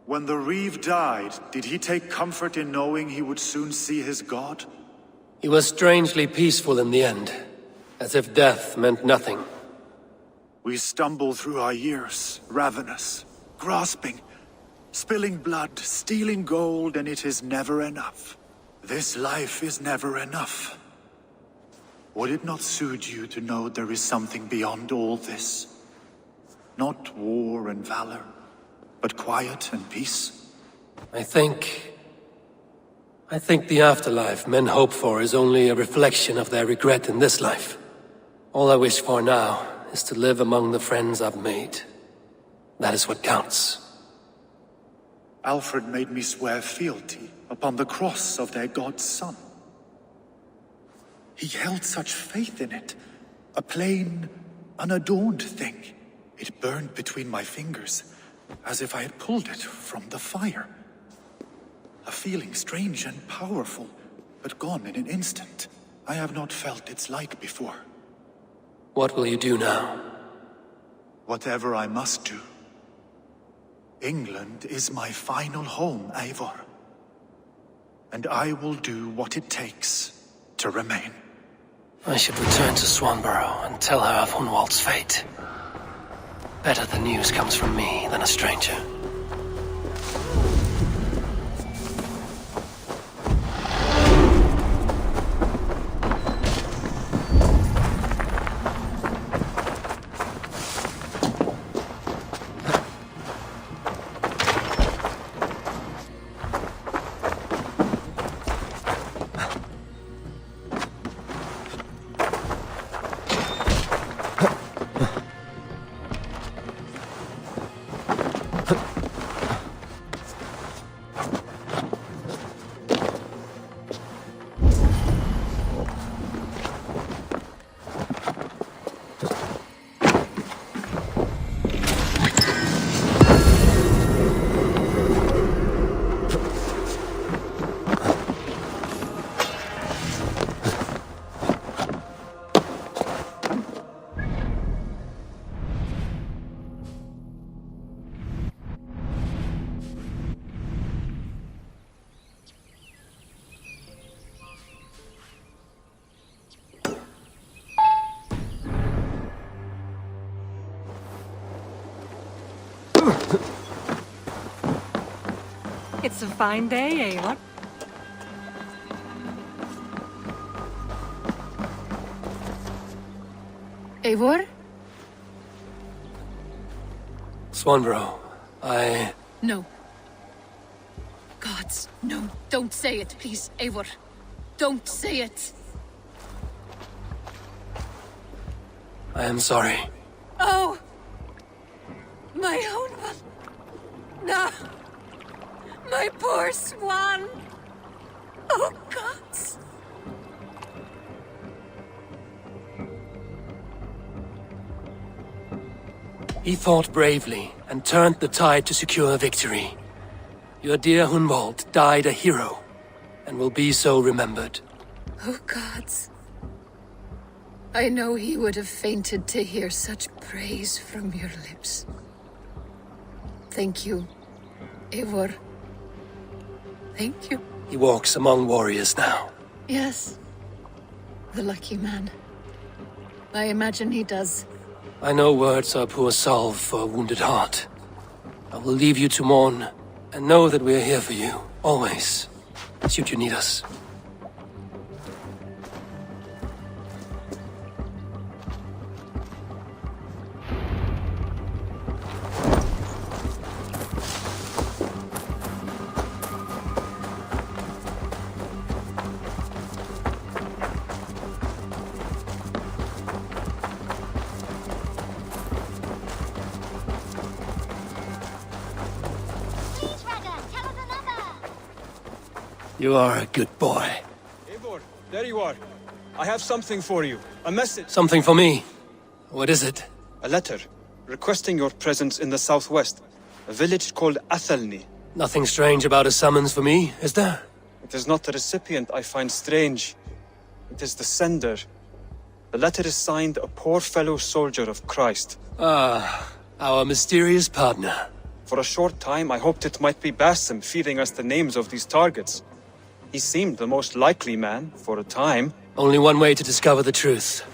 When the Reeve died, did he take comfort in knowing he would soon see his god?
He was strangely peaceful in the end, as if death meant nothing.
We stumble through our years, ravenous, grasping, spilling blood, stealing gold, and it is never enough. This life is never enough. Would it not soothe you to know there is something beyond all this? Not war and valor, but quiet and peace?
I think the afterlife men hope for is only a reflection of their regret in this life. All I wish for now is to live among the friends I've made. That is what counts.
Alfred made me swear fealty upon the cross of their god's son. He held such faith in it, a plain, unadorned thing. It burned between my fingers, as if I had pulled it from the fire. A feeling strange and powerful, but gone in an instant. I have not felt its like before.
What will you do now?
Whatever I must do. England is my final home, Eivor. And I will do what it takes to remain.
I should return to Swanborough and tell her of Hunwald's fate. Better the news comes from me than a stranger.
It's a fine day, Eivor.
Eivor?
Swanborough, I...
No. Gods, no. Don't say it, please, Eivor. Don't say it.
I am sorry.
Oh! My own one. No! My poor swan! Oh, gods!
He fought bravely and turned the tide to secure victory. Your dear Hunwald died a hero, and will be so remembered.
Oh, gods. I know he would have fainted to hear such praise from your lips. Thank you, Eivor. Thank you.
He walks among warriors now.
Yes. The lucky man. I imagine he does.
I know words are poor salve for a wounded heart. I will leave you to mourn, and know that we are here for you, always, should you need us. You are a good boy.
Eivor, there you are. I have something for you. A message.
Something for me. What is it?
A letter, requesting your presence in the southwest. A village called Athelney.
Nothing strange about a summons for me, is there?
It is not the recipient I find strange. It is the sender. The letter is signed a poor fellow soldier of Christ.
Ah, our mysterious partner.
For a short time I hoped it might be Basim feeding us the names of these targets. He seemed the most likely man, for a time.
Only one way to discover the truth.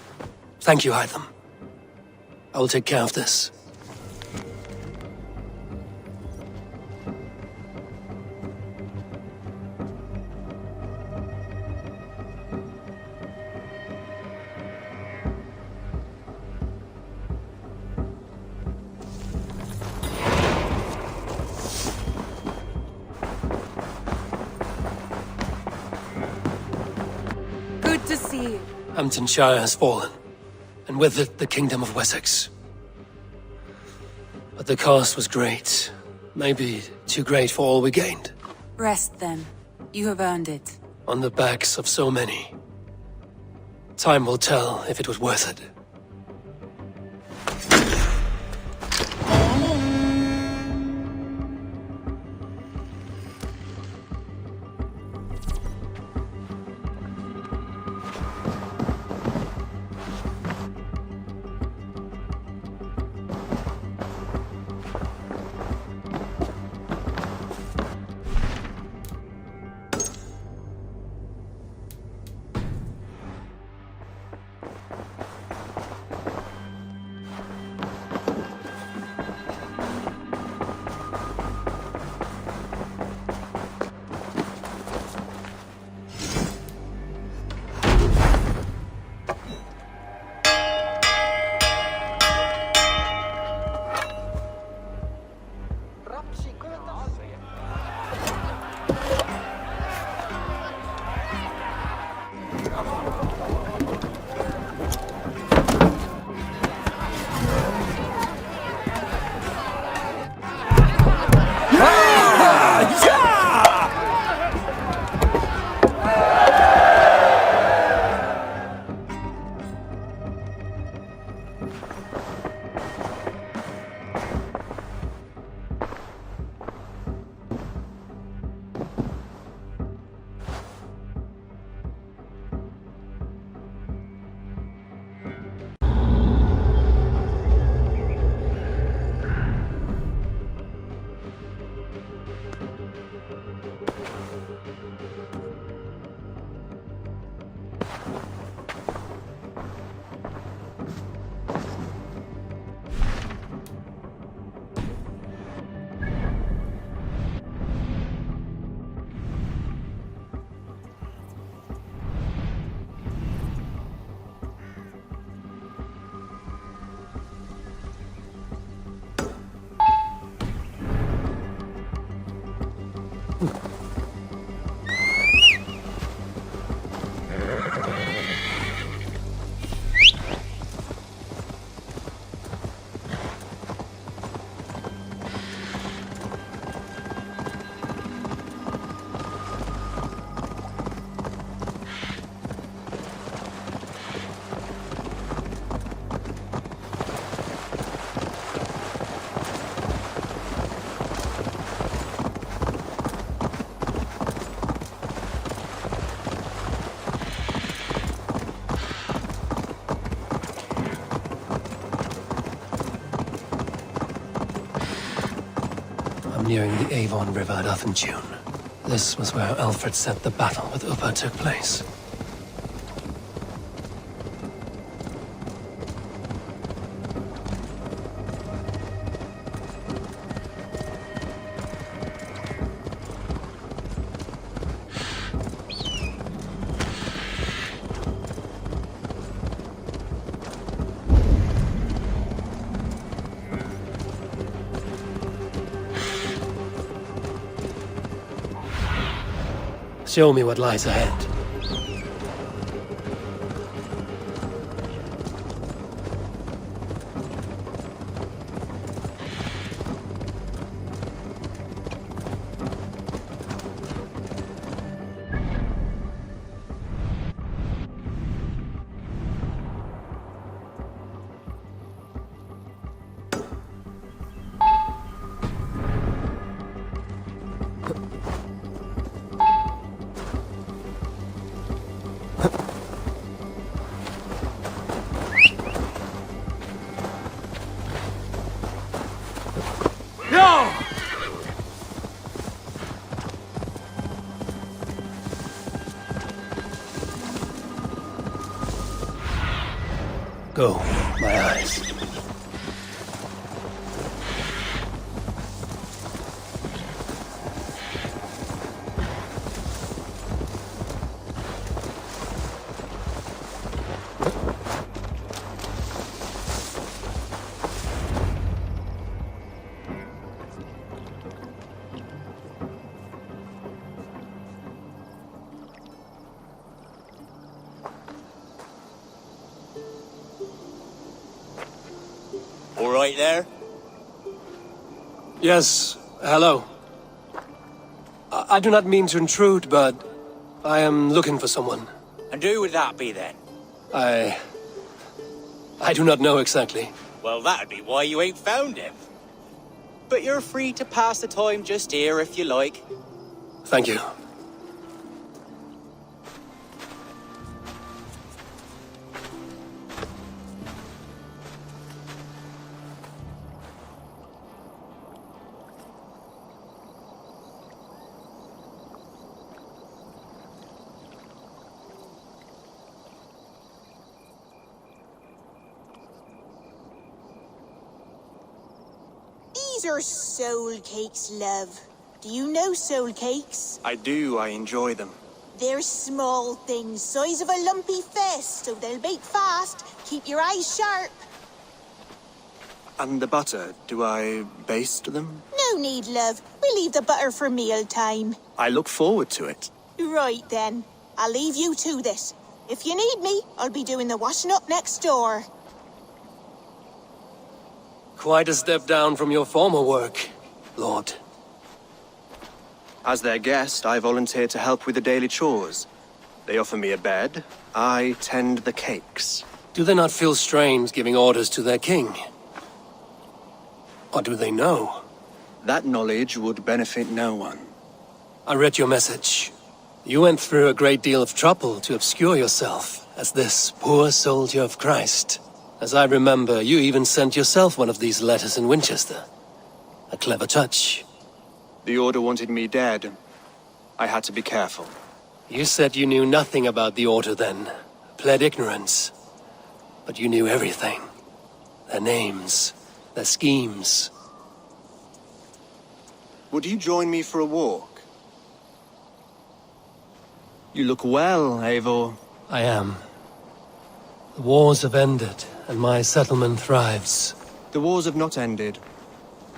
Thank you, Hytham. I will take care of this. Hamptonshire has fallen, and with it the Kingdom of Wessex. But the cost was great. Maybe too great for all we gained.
Rest then. You have earned it.
On the backs of so many. Time will tell if it was worth it. nearing the Avon River at Uffentune. This was where Alfred said the battle with Ubba took place. Show me what lies ahead. Go, my eyes.
All right there?
Yes, hello. I do not mean to intrude, but I am looking for someone.
And who would that be then?
I do not know exactly.
Well, that'd be why you ain't found him. But you're free to pass the time just here if you like.
Thank you.
These are soul cakes, love. Do you know soul cakes?
I do, I enjoy them.
They're small things, size of a lumpy fist, so they'll bake fast. Keep your eyes sharp.
And the butter, do I baste them?
No need, love. We'll leave the butter for mealtime.
I look forward to it.
Right then. I'll leave you to this. If you need me, I'll be doing the washing up next door.
Quite a step down from your former work, Lord.
As their guest, I volunteer to help with the daily chores. They offer me a bed, I tend the cakes.
Do they not feel strange giving orders to their king? Or do they know?
That knowledge would benefit no one.
I read your message. You went through a great deal of trouble to obscure yourself as this poor soldier of Christ. As I remember, you even sent yourself one of these letters in Winchester. A clever touch.
The Order wanted me dead. I had to be careful.
You said you knew nothing about the Order then. Pled ignorance. But you knew everything. Their names, their schemes.
Would you join me for a walk? You look well, Eivor.
I am. The wars have ended, and my settlement thrives.
The wars have not ended.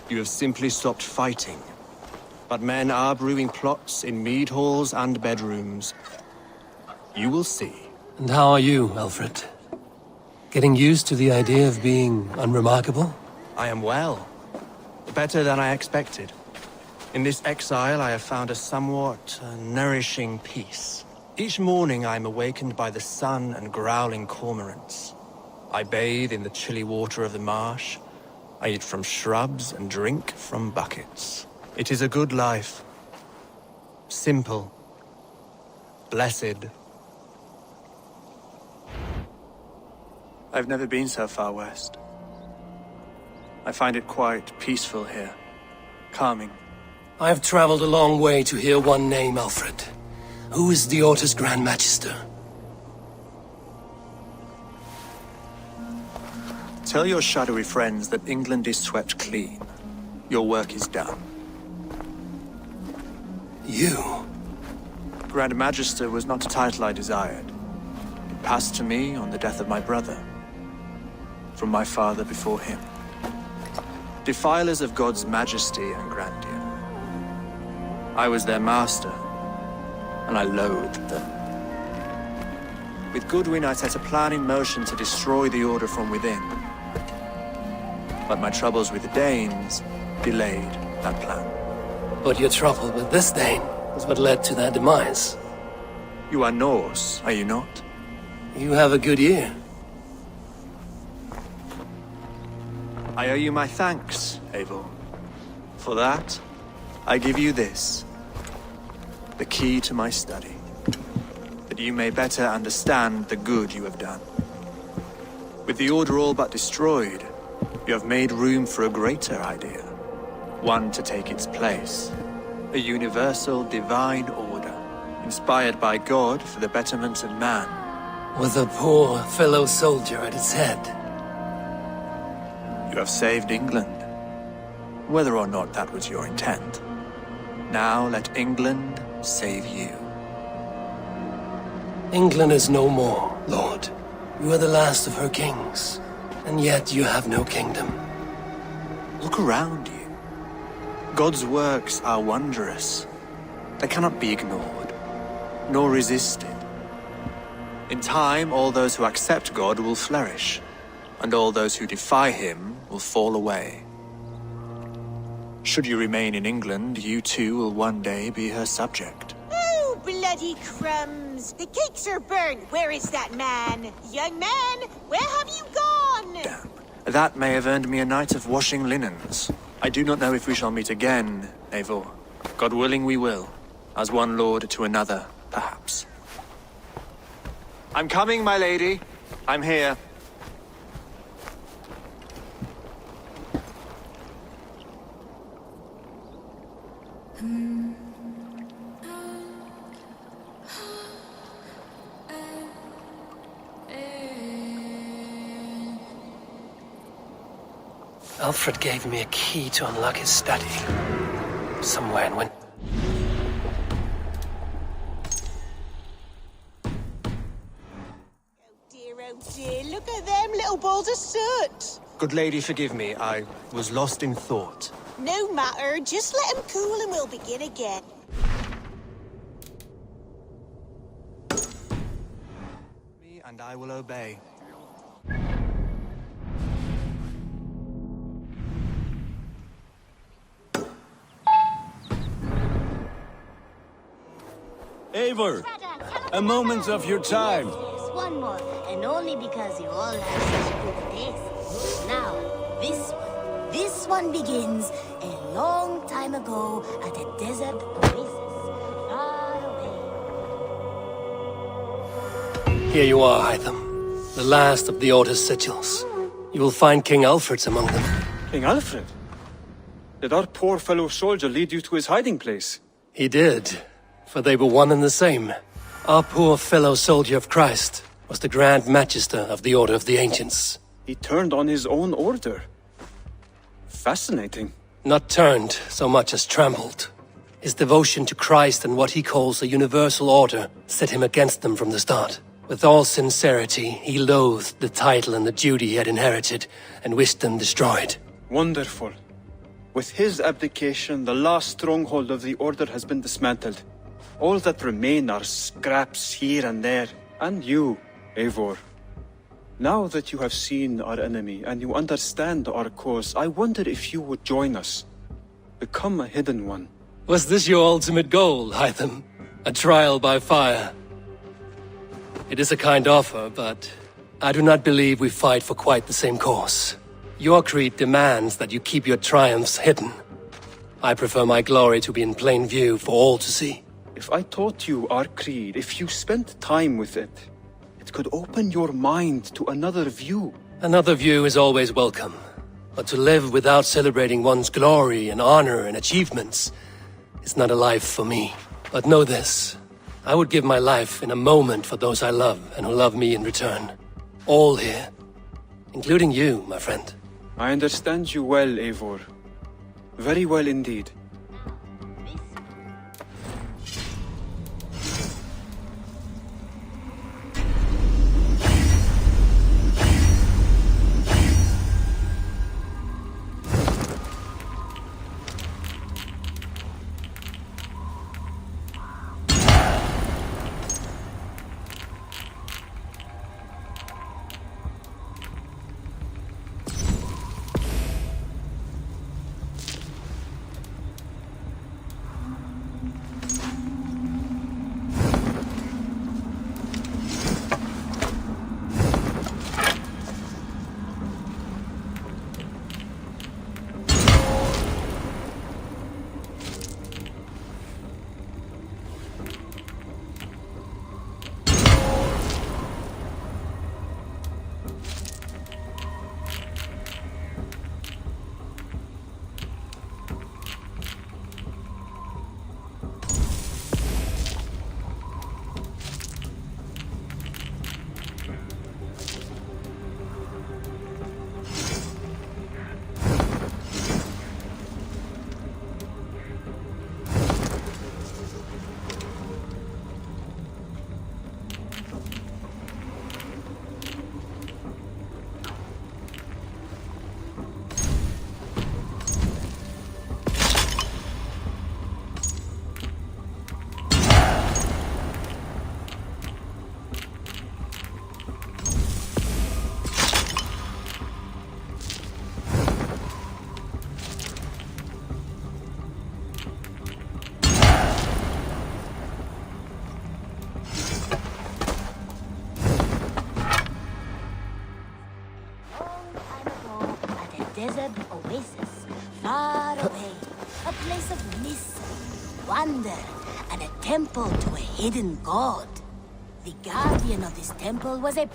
You have simply stopped fighting. But men are brewing plots in mead halls and bedrooms. You will see.
And how are you, Alfred? Getting used to the idea of being unremarkable?
I am well. Better than I expected. In this exile, I have found a somewhat nourishing peace. Each morning I am awakened by the sun and growling cormorants. I bathe in the chilly water of the marsh. I eat from shrubs and drink from buckets. It is a good life. Simple. Blessed. I've never been so far west. I find it quite peaceful here. Calming.
I've traveled a long way to hear one name, Alfred. Who is the Order's Grand Magister?
Tell your shadowy friends that England is swept clean. Your work is done.
You?
Grand Magister was not a title I desired. It passed to me on the death of my brother. From my father before him. Defilers of God's majesty and grandeur. I was their master, and I loathed them. With Goodwin, I set a plan in motion to destroy the Order from within. But my troubles with the Danes delayed that plan.
But your trouble with this Dane was what led to their demise.
You are Norse, are you not?
You have a good ear.
I owe you my thanks, Eivor. For that, I give you this. The key to my study. That you may better understand the good you have done. With the Order all but destroyed, you have made room for a greater idea. One to take its place. A universal divine order, inspired by God for the betterment of man.
With a poor fellow soldier at its head.
You have saved England. Whether or not that was your intent. Now let England save you.
England is no more, Lord. You are the last of her kings, and yet you have no kingdom.
Look around you. God's works are wondrous. They cannot be ignored, nor resisted. In time, all those who accept God will flourish, and all those who defy him will fall away. Should you remain in England, you too will one day be her subject.
Oh, bloody crumbs! The cakes are burnt. Where is that man? Young man, where have you gone?
Damn. That may have earned me a night of washing linens. I do not know if we shall meet again, Eivor. God willing we will. As one lord to another, perhaps. I'm coming, my lady. I'm here.
Alfred gave me a key to unlock his study. Somewhere in when...
Oh dear, look at them little balls of soot.
Good lady, forgive me. I was lost in thought.
No matter, just let him cool and we'll begin again.
Me and I will obey.
Eivor, a moment of your time.
Yes, one more, and only because you all have such good taste. Now, this one begins a long time ago at a desert oasis, far away.
Here you are, Hytham. The last of the Order's sigils. You will find King Alfred's among them.
King Alfred? Did our poor fellow soldier lead you to his hiding place?
He did, for they were one and the same. Our poor fellow soldier of Christ was the Grand Magister of the Order of the Ancients.
He turned on his own order. Fascinating.
Not turned so much as trampled. His devotion to Christ and what he calls a universal order set him against them from the start. With all sincerity, he loathed the title and the duty he had inherited and wished them destroyed.
Wonderful. With his abdication, the last stronghold of the Order has been dismantled. All that remain are scraps here and there. And you, Eivor. Now that you have seen our enemy and you understand our cause, I wonder if you would join us. Become a hidden one.
Was this your ultimate goal, Hytham? A trial by fire? It is a kind offer, but I do not believe we fight for quite the same cause. Your creed demands that you keep your triumphs hidden. I prefer my glory to be in plain view for all to see.
If I taught you our creed, if you spent time with it, it could open your mind to another view.
Another view is always welcome. But to live without celebrating one's glory and honor and achievements, is not a life for me. But know this, I would give my life in a moment for those I love and who love me in return. All here, including you, my friend.
I understand you well, Eivor. Very well indeed.
Desert oasis, far away. A place of mystery, wonder, and a temple to a hidden god. The guardian of this temple was a...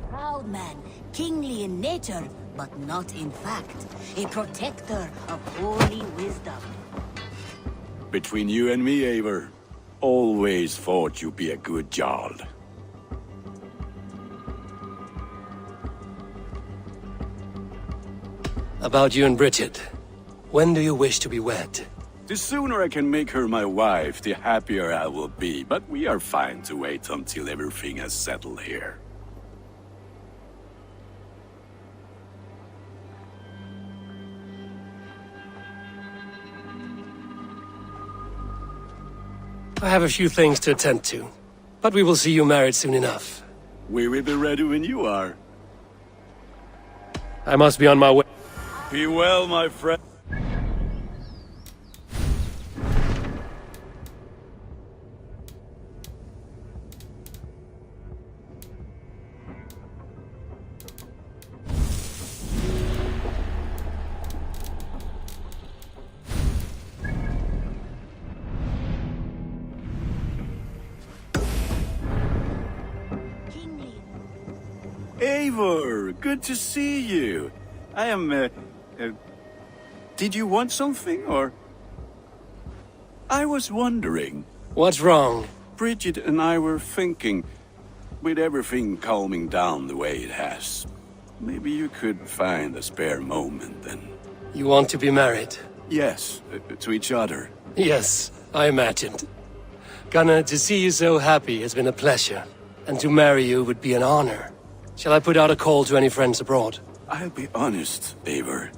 Proud man, kingly in nature, but not in fact. A protector of holy wisdom.
Between you and me, Eivor, always thought you'd be a good Jarl.
About you and Bridget, when do you wish to be wed?
The sooner I can make her my wife, the happier I will be, but we are fine to wait until everything has settled here.
I have a few things to attend to, but we will see you married soon enough.
We will be ready when you are.
I must be on my way.
Be well, my friend. Eivor, good to see you. I am, did you want something, or? I was wondering.
What's wrong?
Bridget and I were thinking, with everything calming down the way it has, maybe you could find a spare moment then.
You want to be married?
Yes, to each other.
Yes, I imagined. Gunnar, to see you so happy has been a pleasure. And to marry you would be an honor. Shall I put out a call to any friends abroad?
I'll be honest, Eivor.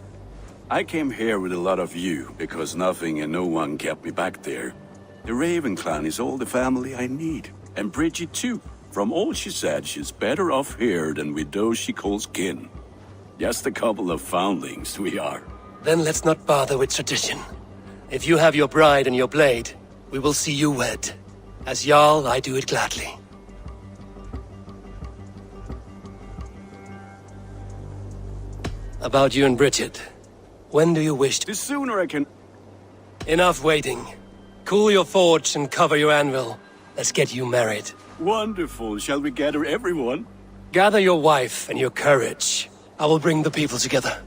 I came here with a lot of you, because nothing and no one kept me back there. The Raven clan is all the family I need. And Bridget too. From all she said, she's better off here than with those she calls kin. Just a couple of foundlings we are.
Then let's not bother with tradition. If you have your bride and your blade, we will see you wed. As Jarl, I do it gladly. About you and Bridget. When do you wish to—
The sooner I can—
Enough waiting. Cool your forge and cover your anvil. Let's get you married.
Wonderful. Shall we gather everyone?
Gather your wife and your courage. I will bring the people together.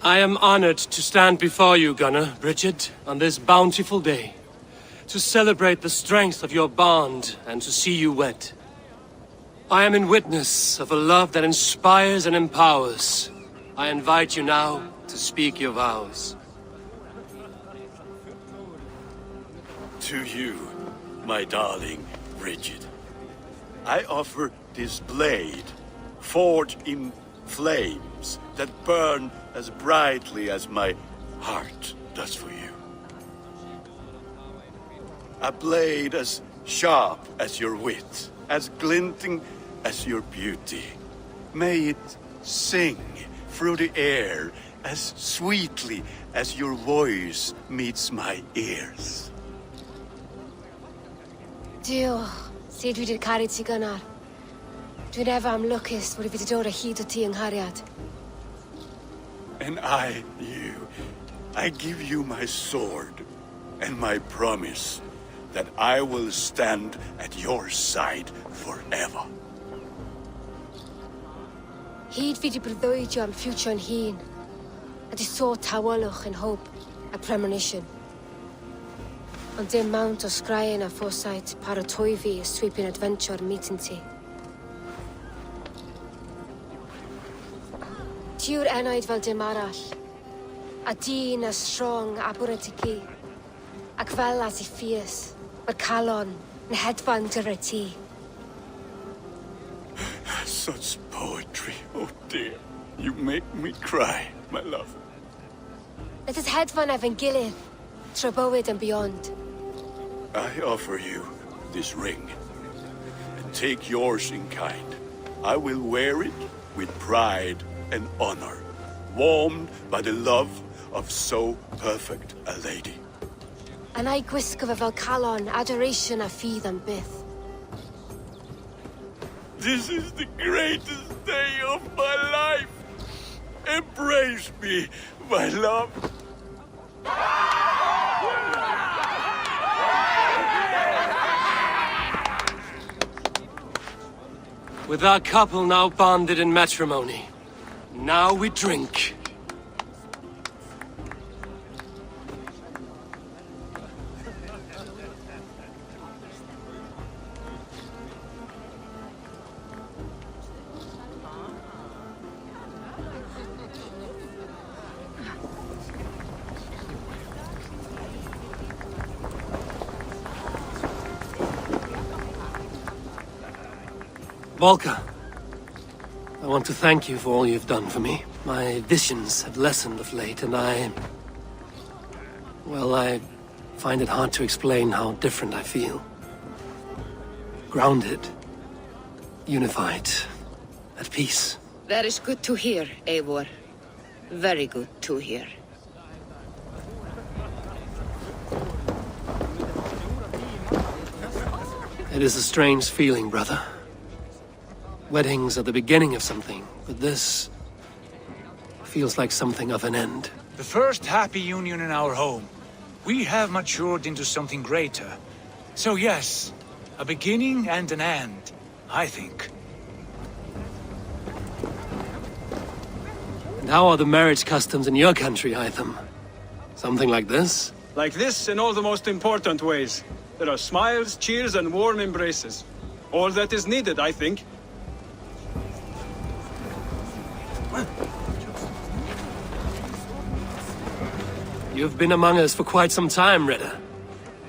I am honored to stand before you, Gunnar, Bridget, on this bountiful day, to celebrate the strength of your bond and to see you wed. I am in witness of a love that inspires and empowers. I invite you now to speak your vows.
To you, my darling Bridget, I offer this blade, forged in flames that burn as brightly as my heart does for you. A blade as sharp as your wit, as glinting as your beauty. May it sing through the air as sweetly as your voice meets my ears.
Dio, syd dwi 'di caru ti Gunnar. Dwi'n efo am lwcus bod I fi 'di dod o hyd o ti yng nghariad.
And I give you my sword and my promise that I will stand at your side forever.
Hyd fi 'di breuddwydio am ffiwtio yn hun, a di so tawolwch yn hope a premonition. Ond dim mount o sgraen a foresight paratoi fi a sweeping adventure meeting ti. Tiw'r enaid fel dim arall, a dyn as strong a bwrdd i gi, ac fel as I ffies, mae'r calon yn hedfan dyr ti.
Such poetry, oh dear. You make me cry, my love.
Let us hedfan efo'n gilydd, trwy bywyd and beyond.
I offer you this ring, and take yours in kind. I will wear it with pride and honor, warmed by the love of so perfect a lady.
And I gwisgo fe fel calon, adoration a ffydd am byth.
This is the greatest day of my life. Embrace me, my love.
With our couple now bonded in matrimony, now we drink. Volker, I want to thank you for all you've done for me. My visions have lessened of late, and I find it hard to explain how different I feel. Grounded, unified, at peace.
That is good to hear, Eivor. Very good to hear.
It is a strange feeling, brother. Weddings are the beginning of something, but this feels like something of an end.
The first happy union in our home.
We have matured into something greater. So yes, a beginning and an end, I think.
And how are the marriage customs in your country, Itham? Something like this?
Like this in all the most important ways. There are smiles, cheers, and warm embraces. All that is needed, I think.
You've been among us for quite some time, Reda.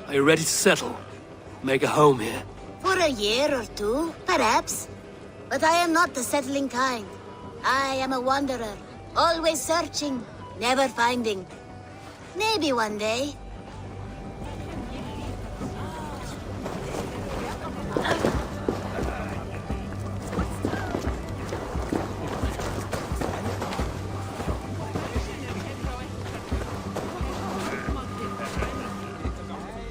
Are you ready to settle? Make a home here?
For a year or two, perhaps. But I am not the settling kind. I am a wanderer, always searching, never finding. Maybe one day.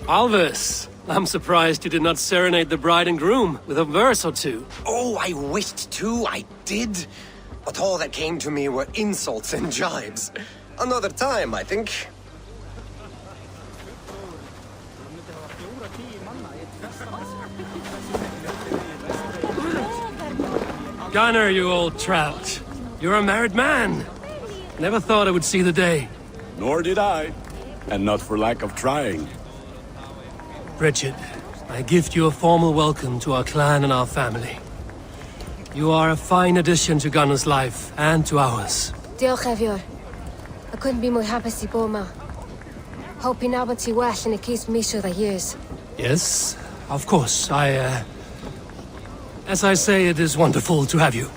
Alvis, I'm surprised you did not serenade the bride and groom with a verse or two.
Oh, I wished to, I did. But all that came to me were insults and jibes. Another time, I think.
Gunnar, you old trout. You're a married man. Never thought I would see the day.
Nor did I. And not for lack of trying.
Bridget, I gift you a formal welcome to our clan and our family. You are a fine addition to Gunnar's life and to ours.
Diolch, Eivor. I couldn't be more happy to go, ma. Hope you know what's well and it keeps me through the years.
Yes, of course. As I say, it is wonderful to have you.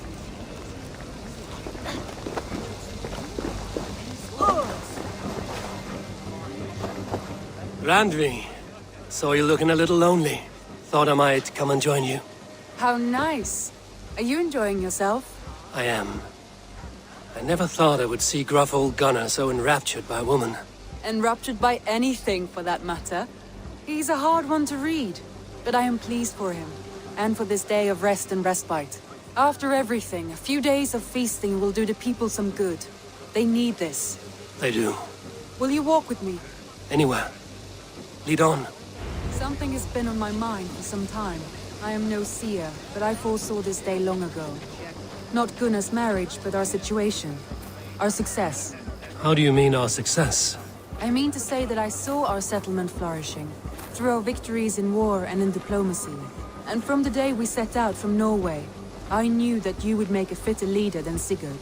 Randvi, saw you looking a little lonely. Thought I might come and join you.
How nice. Are you enjoying yourself?
I am. I never thought I would see gruff old Gunnar so enraptured by a woman.
Enraptured by anything, for that matter. He's a hard one to read, but I am pleased for him, and for this day of rest and respite. After everything, a few days of feasting will do the people some good. They need this.
They do.
Will you walk with me?
Anywhere. Lead on.
Something has been on my mind for some time. I am no seer, but I foresaw this day long ago. Not Gunnar's marriage, but our situation. Our success.
How do you mean our success?
I mean to say that I saw our settlement flourishing, through our victories in war and in diplomacy. And from the day we set out from Norway, I knew that you would make a fitter leader than Sigurd.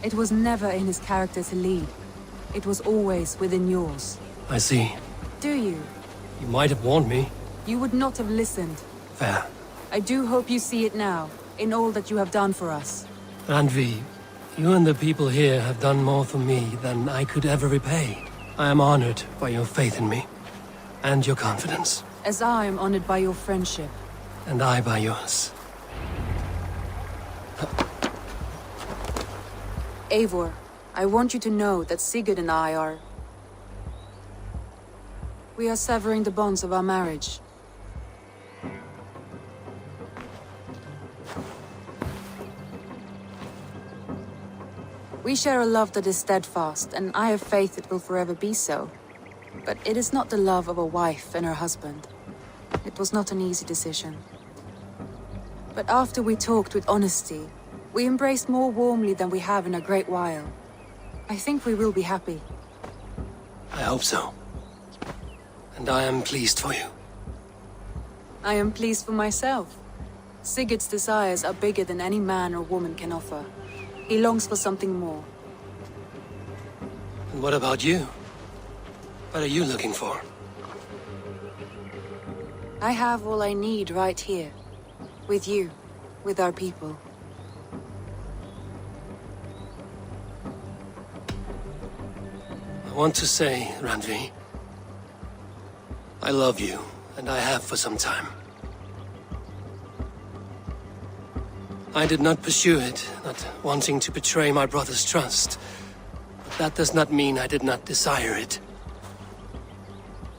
It was never in his character to lead. It was always within yours.
I see.
Do you?
You might have warned me.
You would not have listened.
Fair.
I do hope you see it now, in all that you have done for us.
Randvi, you and the people here have done more for me than I could ever repay. I am honored by your faith in me, and your confidence.
As I am honored by your friendship.
And I by yours.
Eivor, I want you to know that Sigurd and I are... We are severing the bonds of our marriage. We share a love that is steadfast, and I have faith it will forever be so. But it is not the love of a wife and her husband. It was not an easy decision. But after we talked with honesty, we embraced more warmly than we have in a great while. I think we will be happy.
I hope so. And I am pleased for you.
I am pleased for myself. Sigurd's desires are bigger than any man or woman can offer. He longs for something more.
And what about you? What are you looking for?
I have all I need right here. With you. With our people.
I want to say, Randvi, I love you, and I have for some time. I did not pursue it, not wanting to betray my brother's trust. But that does not mean I did not desire it.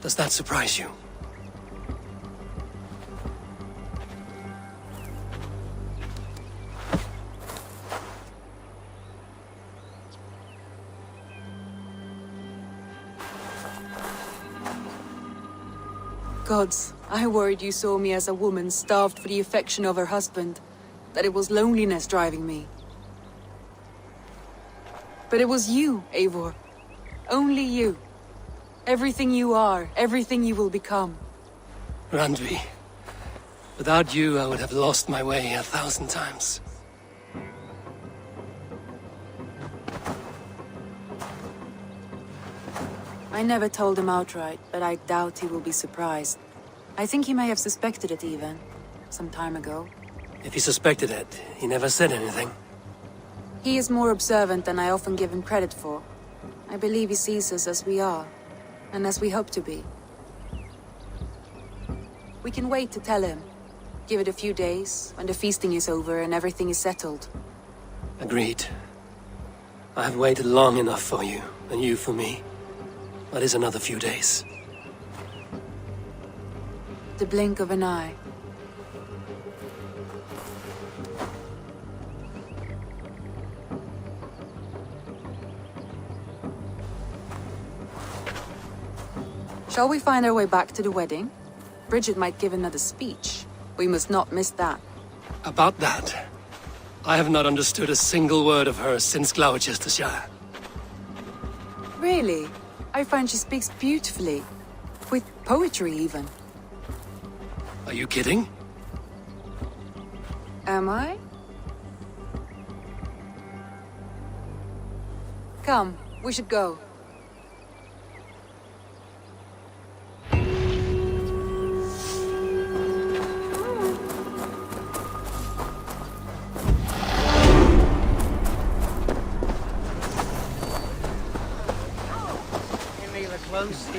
Does that surprise you?
Gods, I worried you saw me as a woman starved for the affection of her husband. That it was loneliness driving me. But it was you, Eivor. Only you. Everything you are, everything you will become.
Randvi, without you, I would have lost my way 1,000 times.
I never told him outright, but I doubt he will be surprised. I think he may have suspected it even, some time ago.
If he suspected it, he never said anything.
He is more observant than I often give him credit for. I believe he sees us as we are, and as we hope to be. We can wait to tell him. Give it a few days, when the feasting is over and everything is settled.
Agreed. I have waited long enough for you, and you for me. That is another few days.
The blink of an eye. Shall we find our way back to the wedding? Bridget might give another speech. We must not miss that.
About that, I have not understood a single word of hers since Gloucestershire.
Really? I find she speaks beautifully. With poetry, even.
Are you kidding?
Am I? Come, we should go.
Close.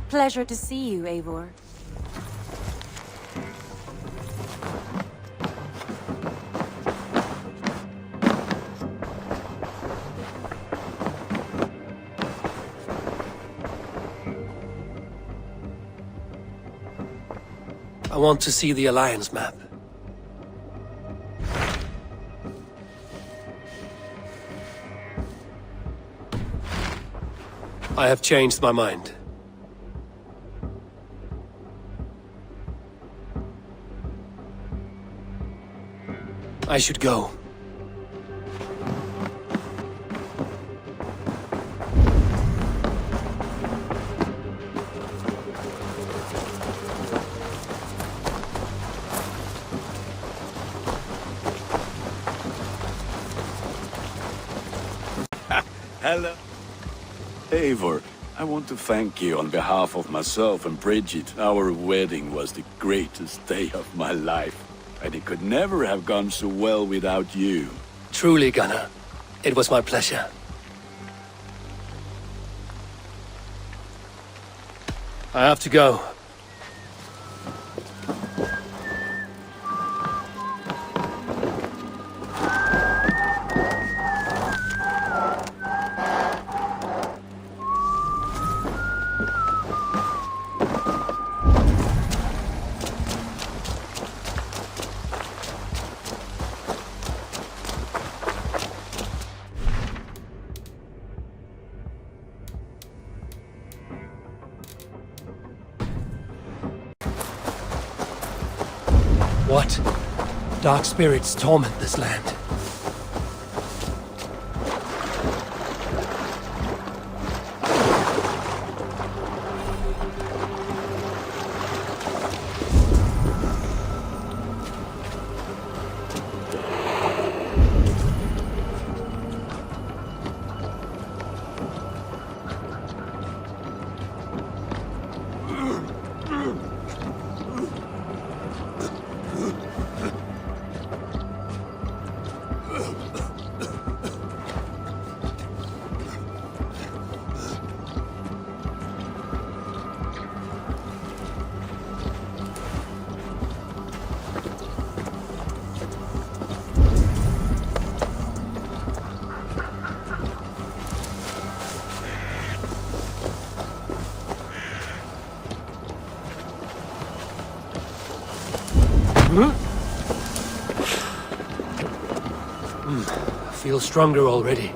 Pleasure to see you, Eivor.
I want to see the Alliance map. I have changed my mind. I should go.
Hello. Eivor, I want to thank you on behalf of myself and Bridget. Our wedding was the greatest day of my life, and it could never have gone so well without you.
Truly, Gunnar. It was my pleasure. I have to go. What? Dark spirits torment this land. I feel stronger already.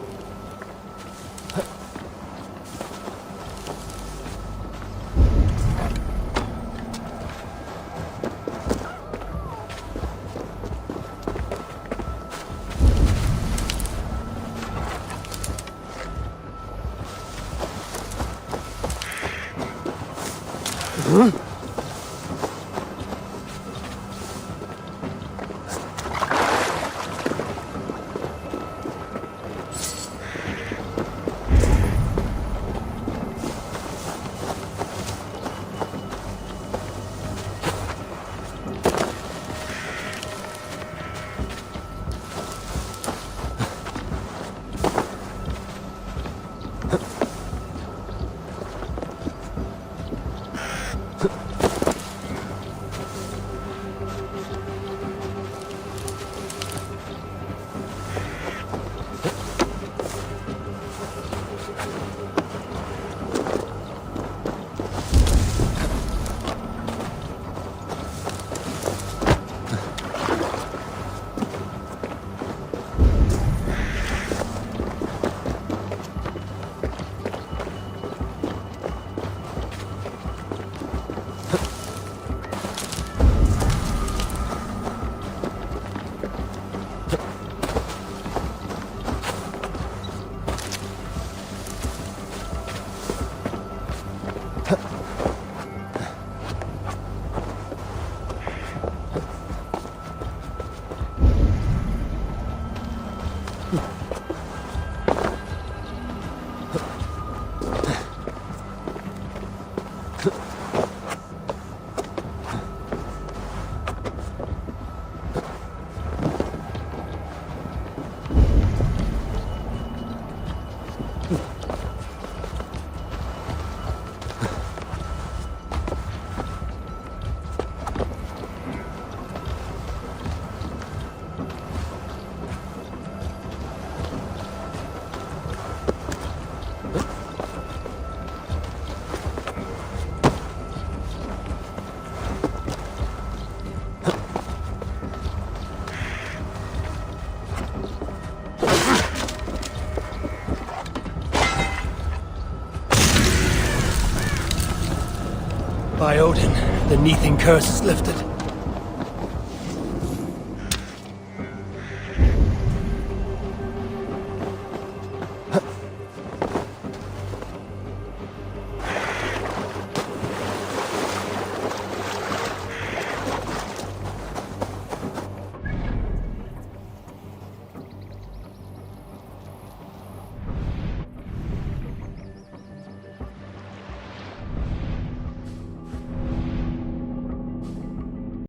By Odin, the Neething curse is lifted.